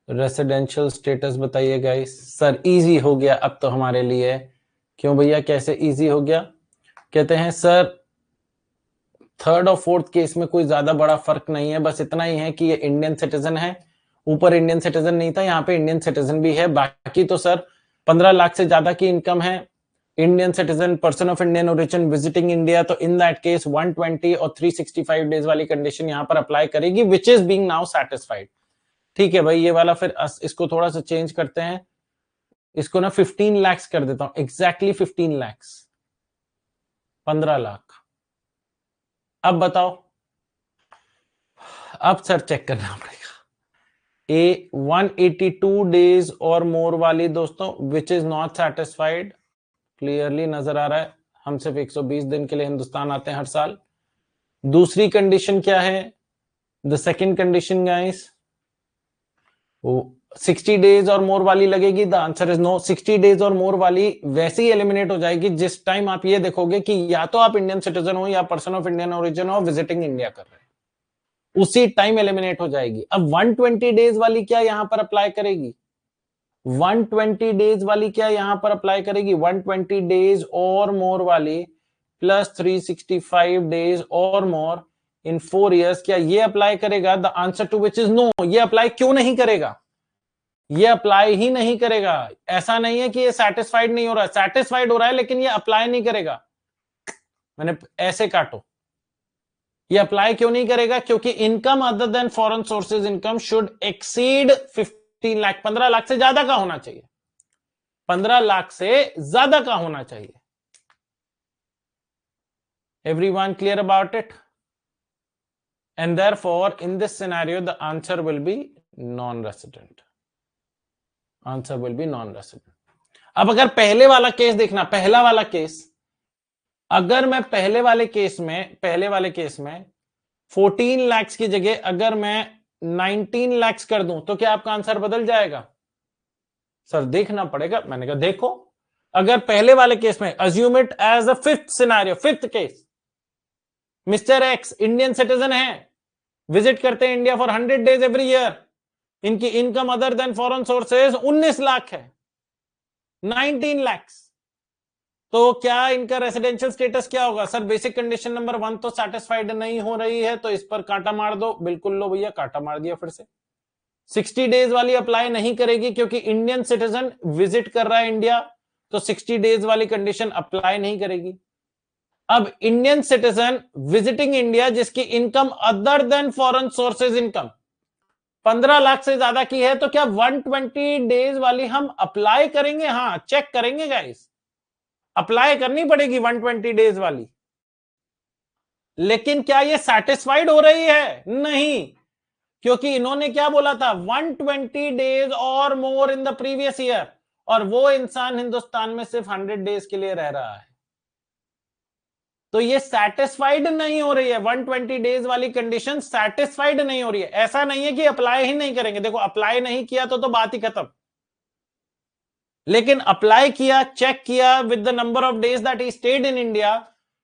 रेसिडेंशियल स्टेटस बताइए गाइस। सर इजी हो गया अब तो हमारे लिए। क्यों भैया, कैसे इजी हो गया? कहते हैं सर थर्ड और फोर्थ केस में कोई ज्यादा बड़ा फर्क नहीं है, बस इतना ही है कि ये इंडियन सिटीजन है, ऊपर इंडियन सिटीजन नहीं था, यहाँ पे इंडियन सिटीजन भी है। बाकी तो सर 15 लाख से ज्यादा की इनकम है, Indian citizen, person of Indian origin visiting India, तो इन दैट केस 120 और 365 डेज वाली कंडीशन यहां पर अप्लाई करेगी, which is being now satisfied. ठीक है भाई, ये वाला फिर इसको थोड़ा सा चेंज करते हैं, इसको ना 15 लाख कर देता हूं, एग्जैक्टली 15 लाख, 15 लाख। अब बताओ, अब सर चेक करना पड़ेगा। ए 182 डेज और मोर वाली दोस्तों which is not satisfied, clearly नजर आ रहा है, हम सिर्फ 120 दिन के लिए हिंदुस्तान आते हैं हर साल। दूसरी कंडीशन क्या है? The second condition guys, 60 days और मोर वाली लगेगी? The answer is no. 60 days और मोर वाली वैसे ही एलिमिनेट हो जाएगी जिस टाइम आप ये देखोगे कि या तो आप इंडियन सिटीजन हो या पर्सन ऑफ इंडियन ओरिजिन हो, विजिटिंग इंडिया कर रहे हैं, उसी टाइम एलिमिनेट हो जाएगी। अब 120 डेज वाली क्या यहां पर अप्लाई करेगी? 120 डेज वाली क्या यहां पर अप्लाई करेगी? 120 डेज और मोर वाली प्लस 365 डेज और मोर इन 4 इयर्स, क्या ये अप्लाई करेगा? The answer to which is no. ये अप्लाई क्यों नहीं करेगा? ये अप्लाई ही नहीं करेगा। ऐसा नहीं है कि ये सेटिस्फाइड नहीं हो रहा है, सेटिस्फाइड हो रहा है, लेकिन ये अप्लाई नहीं करेगा। मैंने ऐसे काटो, ये अप्लाई क्यों नहीं करेगा? क्योंकि income other than foreign sources income should exceed 15 lakh, 15 lakh से ज्यादा का होना चाहिए, 15 लाख से ज्यादा का होना चाहिए। Everyone clear about it? And therefore in this scenario the answer will be non-resident. Answer will be non resident. अब अगर पहले वाला केस देखना, पहला वाला केस, अगर मैं पहले वाले केस में 14 लाख की जगह अगर मैं 19 लाख कर दूं तो क्या आपका आंसर बदल जाएगा? सर देखना पड़ेगा। मैंने कहा देखो, अगर पहले वाले केस में assume it as a fifth scenario, fifth case, mister X Indian citizen है, विजिट करते हैं India for 100 days every year, इनकी income other than foreign sources 19 lakh है, 19 लाख, तो क्या इनका रेसिडेंशियल स्टेटस क्या होगा? सर बेसिक कंडीशन नंबर 1 तो सेटिस्फाइड नहीं हो रही है, तो इस पर कांटा मार दो। बिल्कुल, लो भैया, कांटा मार दिया फिर से। 60 डेज वाली अप्लाई नहीं करेगी क्योंकि इंडियन सिटीजन विजिट कर रहा है इंडिया, तो 60 डेज वाली कंडीशन अप्लाई नहीं करेगी। अब इंडियन सिटीजन विजिटिंग इंडिया जिसकी income other than foreign sources income 15 lakh से ज्यादा की है, तो क्या 120 डेज वाली हम अप्लाई करेंगे? हाँ, चेक करेंगे गाइस, अप्लाई करनी पड़ेगी 120 डेज वाली। लेकिन क्या ये सेटिस्फाइड हो रही है? नहीं, क्योंकि इन्होंने क्या बोला था, 120 डेज और more in the previous year, और वो इंसान हिंदुस्तान में सिर्फ 100 डेज के लिए रह रहा है, तो ये सेटिस्फाइड नहीं हो रही है। 120 डेज वाली कंडीशन सेटिस्फाइड नहीं हो रही है। ऐसा नहीं है कि अप्लाई ही नहीं करेंगे, देखो अप्लाई नहीं किया तो बात ही खत्म, लेकिन अप्लाई किया, चेक किया with the number of days that he stayed in India,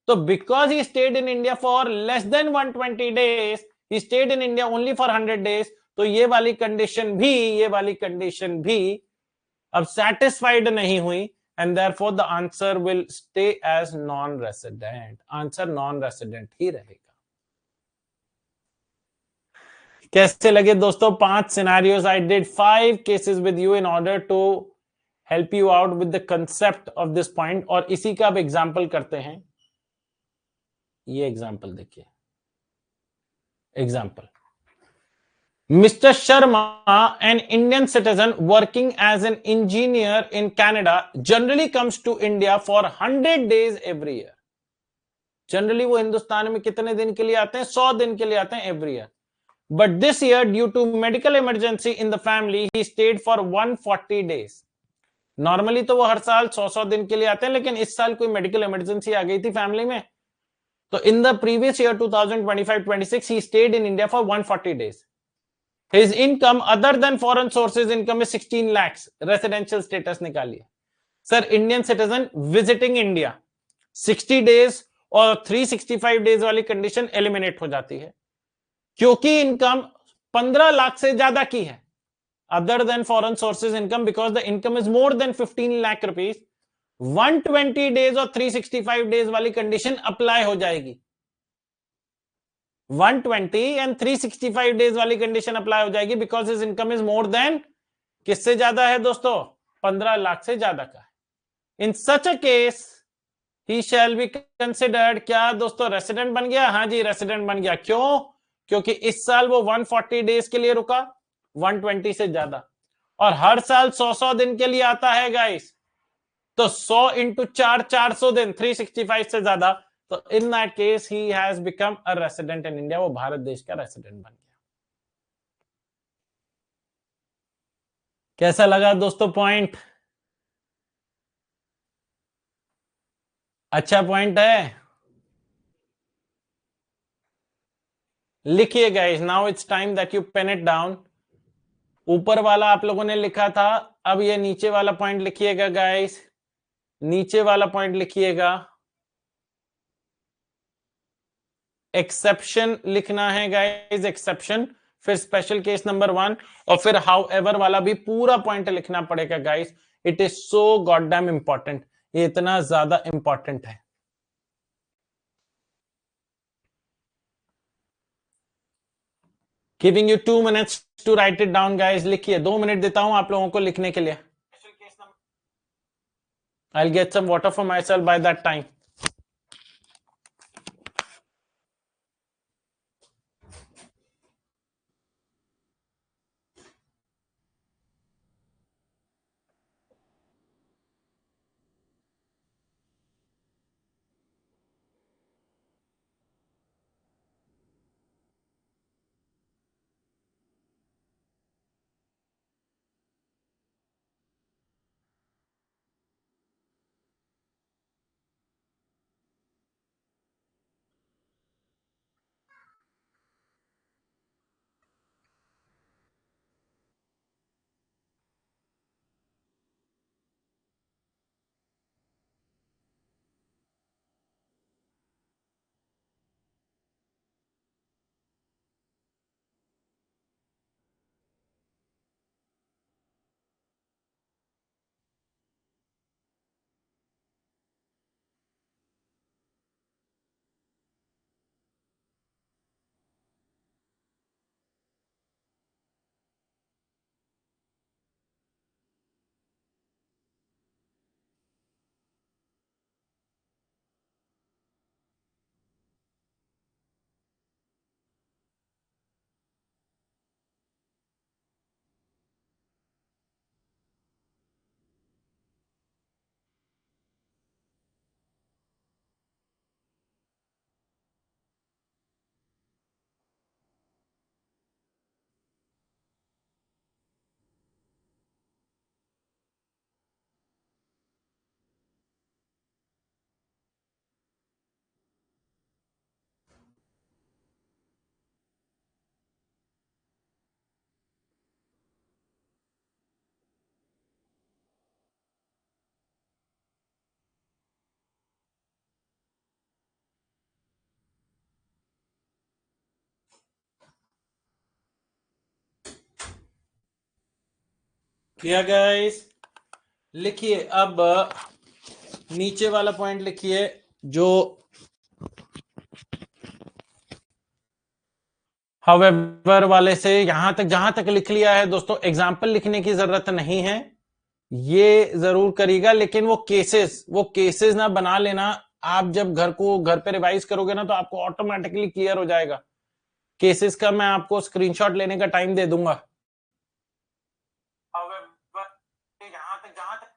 तो because he stayed in India for less than 120 days, he stayed in India only for 100 days, तो ये वाली कंडीशन भी अब सेटिस्फाइड नहीं हुई, and therefore the answer will stay as non resident. Answer non resident ही रहेगा। कैसे लगे दोस्तों 5 scenarios? I did 5 cases with you in order to help you out with the concept of this point, और इसी का अब एग्जाम्पल करते हैं। ये एग्जाम्पल देखिए, example, Mr. Sharma, an Indian citizen working as an engineer in Canada, generally comes to India for 100 days every year. Generally वो हिंदुस्तान में कितने दिन के लिए आते हैं? 100 दिन के लिए आते हैं every year. But this year due to medical emergency in the family he stayed for 140 days. Normally तो वो हर साल 100 दिन के लिए आते हैं, लेकिन इस साल कोई मेडिकल इमरजेंसी आ गई थी फैमिली में, तो in the previous year 2025-26 he stayed in India for 140 days. His income other than foreign sources income is 16 lakhs. Residential status निकालिए। Sir Indian citizen visiting India 60 days और 365 डेज वाली condition eliminate हो जाती है, क्योंकि income 15 lakh से ज्यादा की है, other than foreign sources income, because the income is more than 15 lakh rupees, 120 days और 365 डेज वाली कंडीशन अप्लाई हो जाएगी। 120 एंड 365 डेज वाली कंडीशन अप्लाई हो जाएगी, because his income is more than, किससे ज्यादा है दोस्तों? 15 लाख से ज्यादा का है। In such a case he shall be considered, क्या दोस्तों रेसिडेंट बन गया? हाँ जी, रेसिडेंट बन गया। क्यों? क्योंकि इस साल वो 140 डेज के लिए रुका, 120 से ज्यादा, और हर साल 100 दिन के लिए आता है गाइस, तो 100 इंटू 400 दिन, 365 से ज्यादा, तो in that case he has become a resident in India, वो भारत देश का रेसिडेंट बन गया। कैसा लगा दोस्तों पॉइंट? अच्छा पॉइंट है। लिखिए guys, now it's time that you pen it down. ऊपर वाला आप लोगों ने लिखा था, अब ये नीचे वाला पॉइंट लिखिएगा गाइस, नीचे वाला पॉइंट लिखिएगा। एक्सेप्शन लिखना है गाइस, एक्सेप्शन, फिर स्पेशल केस नंबर 1, और फिर हाउ एवर वाला भी पूरा पॉइंट लिखना पड़ेगा guys. It is so god damn important, ये इतना ज्यादा इंपॉर्टेंट है। Giving you 2 minutes to write it down guys. लिखिए, 2 मिनट देता हूं आप लोगों को लिखने के लिए। I'll get some water for myself by that time. किया गाइस, लिखिए अब नीचे वाला पॉइंट लिखिए जो हाउएवर वाले से यहां तक जहां तक लिख लिया है दोस्तों, एग्जाम्पल लिखने की जरूरत नहीं है, ये जरूर करिएगा, लेकिन वो केसेस ना बना लेना। आप जब घर पे रिवाइज करोगे ना तो आपको ऑटोमेटिकली क्लियर हो जाएगा। केसेस का मैं आपको स्क्रीनशॉट लेने का टाइम दे दूंगा। However, जहां तक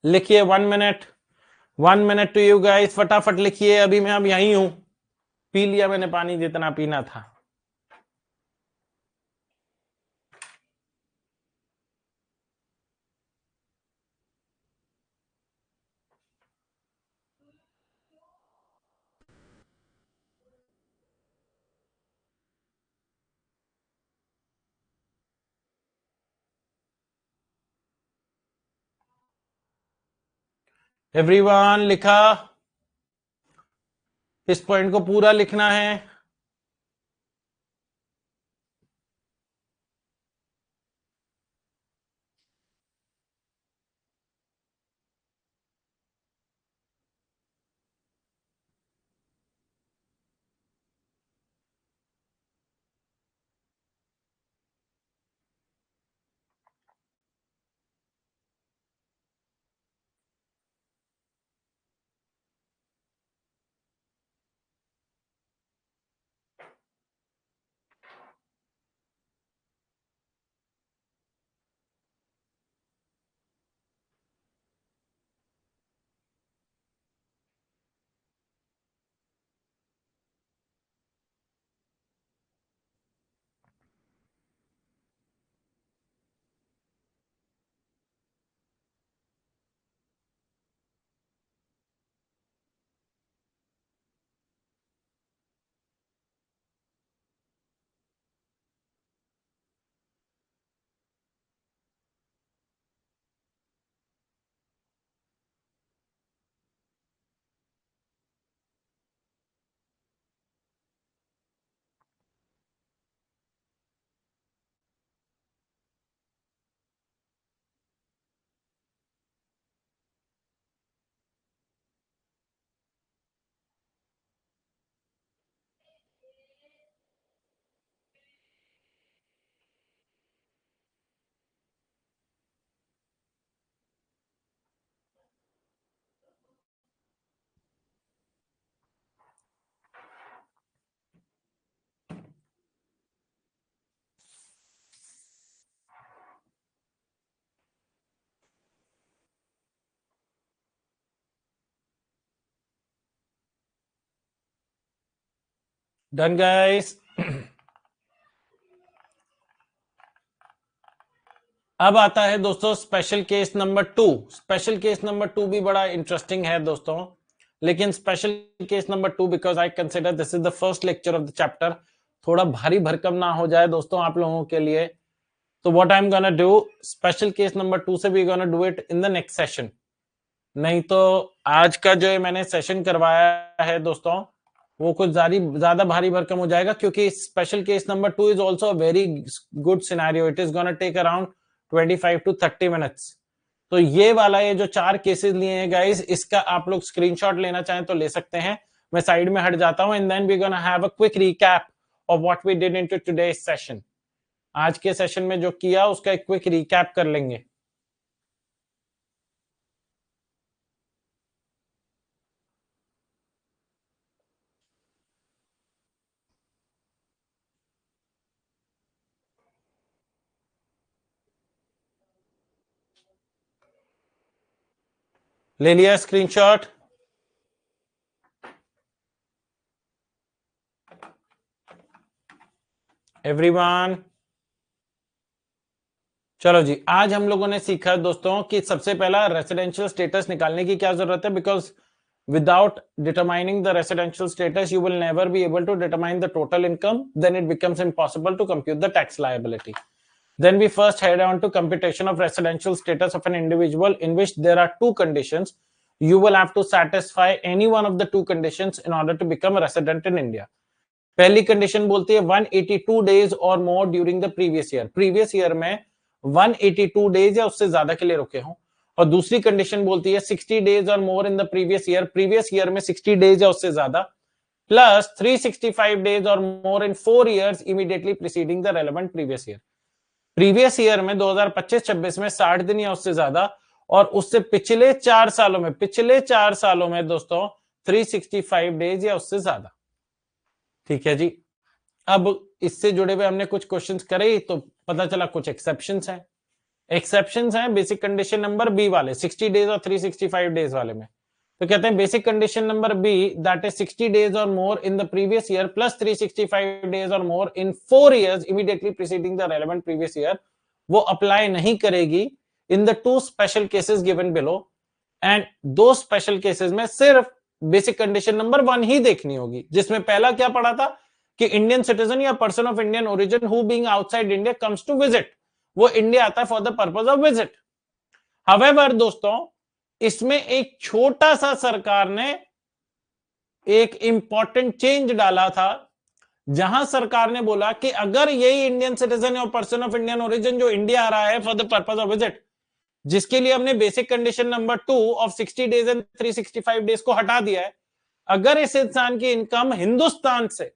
लिखिए 1 मिनट टू यू गाइस, फटाफट लिखिए, अभी मैं अब यहीं हूं, पी लिया मैंने पानी जितना पीना था। एवरीवन लिखा? इस पॉइंट को पूरा लिखना है। Done guys. अब आता है दोस्तों special case number 2। Special case number 2 भी बड़ा इंटरेस्टिंग है दोस्तों, लेकिन special case number 2 because I consider this is the first lecture of the chapter, थोड़ा भारी भरकम ना हो जाए दोस्तों आप लोगों के लिए। तो what I am gonna do, special case number 2 से we gonna do it in the next session. नहीं तो आज का जो मैंने सेशन करवाया है दोस्तों वो कुछ ज्यादा भारी भरकम हो जाएगा, क्योंकि special case number 2 is also very good scenario. It is gonna take around 25 to 30 minutes. तो ये वाला ये जो 4 केसेस लिए हैं गाइस, इसका आप लोग स्क्रीनशॉट लेना चाहें तो ले सकते हैं। मैं साइड में हट जाता हूं and then we gonna have a quick recap of what we did into today's session. आज के सेशन में जो किया उसका एक क्विक रिकैप कर लेंगे। ले लिया स्क्रीनशॉट? एवरीवन चलो जी, आज हम लोगों ने सीखा दोस्तों कि सबसे पहला रेसिडेंशियल स्टेटस निकालने की क्या जरूरत है, because without determining the residential status you will never be able to determine the total income, then it becomes impossible to compute the tax liability. Then we first head on to computation of residential status of an individual, in which there are 2 conditions. You will have to satisfy any one of the 2 conditions in order to become a resident in India. पहली condition बोलती है 182 days और more during the previous year, previous year में 182 days या उससे ज्यादा के लिए रुके हों। और दूसरी कंडीशन बोलती है 60 डेज और more in the previous year में 60 डेज या उससे ज्यादा, प्लस 365 डेज और more in 4 years immediately preceding the relevant previous year. Previous year में 2025-26 में 60 दिन या उससे ज्यादा, और उससे पिछले 4 सालों में दोस्तों 365 डेज या उससे ज्यादा। ठीक है जी। अब इससे जुड़े हुए हमने कुछ क्वेश्चंस करे तो पता चला कुछ एक्सेप्शंस हैं बेसिक कंडीशन नंबर बी वाले 60 डेज और 365 डेज वाले में। तो कहते हैं basic condition number B that is 60 days और more in the previous year plus 365 days और more in 4 years immediately preceding the relevant previous year, वो अप्लाई नहीं करेगी in the 2 special cases given below. And 2 special cases में सिर्फ basic condition number 1 ही देखनी होगी, जिसमें पहला क्या पढ़ा था कि इंडियन सिटीजन या person of Indian origin who being outside India comes to visit, वो इंडिया आता है for the purpose of visit. However दोस्तों, इसमें एक छोटा सा सरकार ने एक इंपॉर्टेंट चेंज डाला था, जहां सरकार ने बोला कि अगर यही इंडियन सिटीजन और पर्सन ऑफ इंडियन ओरिजिन जो इंडिया आ रहा है for the purpose of visit, जिसके लिए हमने basic condition number 2 of 60 days and 365 days को हटा दिया है, अगर इस इंसान की इनकम हिंदुस्तान से,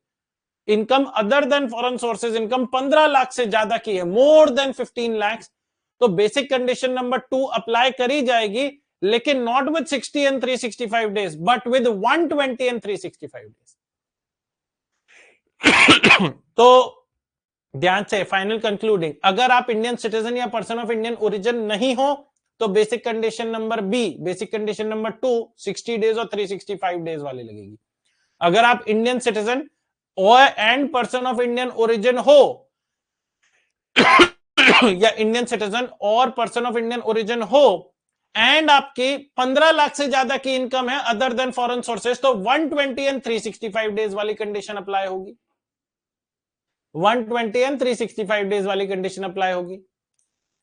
income other than foreign sources income 15 lakh से ज्यादा की है, मोर देन 15 लाख, तो बेसिक कंडीशन नंबर 2 अप्लाई करी जाएगी, लेकिन not with 60 and 365 days but with 120 and 365 days. तो ध्यान से फाइनल कंक्लूडिंग, अगर आप इंडियन सिटीजन या पर्सन ऑफ इंडियन ओरिजिन नहीं हो तो basic condition number B, basic condition number 2 60 days और 365 डेज वाली लगेगी। अगर आप Indian citizen or and person of Indian origin हो या इंडियन सिटीजन और पर्सन ऑफ इंडियन ओरिजिन हो एंड आपकी 15 लाख से ज्यादा की इनकम है अदर देन फॉरेन सोर्सेज, तो 120 एंड 365 डेज वाली कंडीशन अप्लाई होगी। 120 एंड 365 डेज वाली कंडीशन अप्लाई होगी।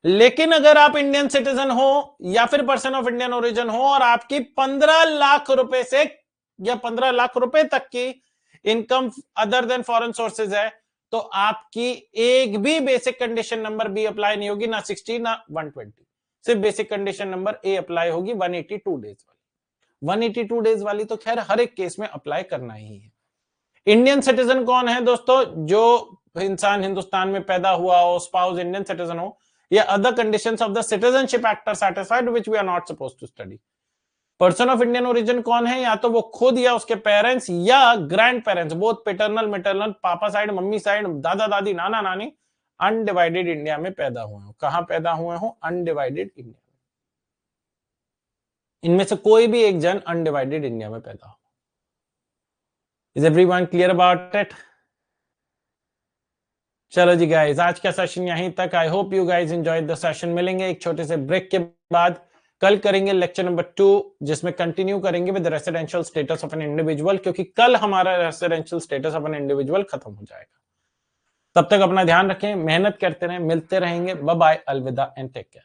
लेकिन अगर आप इंडियन सिटीजन हो या फिर पर्सन ऑफ इंडियन ओरिजिन हो और आपकी 15 लाख रुपए से या 15 लाख रुपए तक की income other than foreign sources है, तो आपकी एक भी basic condition number B apply नहीं होगी, ना 60 ना 120, सिर्फ basic condition number A apply होगी 182 डेज वाली। 182 डेज वाली तो खैर हर एक केस में अप्लाई करना ही है। इंडियन सिटीजन कौन है दोस्तों? जो इंसान हिंदुस्तान में पैदा हुआ हो, स्पाउस इंडियन सिटीजन हो, या other conditions of the citizenship act are satisfied which we are not supposed to study. Person of Indian origin कौन है? या तो वो खुद या उसके पेरेंट्स या grand parents, both paternal maternal, पापा साइड मम्मी साइड, दादा दादी नाना नानी, अनडिवाइडेड इंडिया में पैदा हुए हो। कहां पैदा हुए हो? Undivided India. इनमें से कोई भी एक जन अनडिवाइडेड इंडिया में पैदा हो। Is everyone clear about it? चलो जी गाइस, आज का सेशन यहीं तक। I hope you guys enjoyed the session. मिलेंगे एक छोटे से ब्रेक के बाद। कल करेंगे लेक्चर नंबर 2, जिसमें कंटिन्यू करेंगे with residential status of an individual, क्योंकि कल हमारा residential status of an individual खत्म हो जाएगा। तब तक अपना ध्यान रखें, मेहनत करते रहें, मिलते रहेंगे। बाय बाय, अलविदा एंड टेक केयर।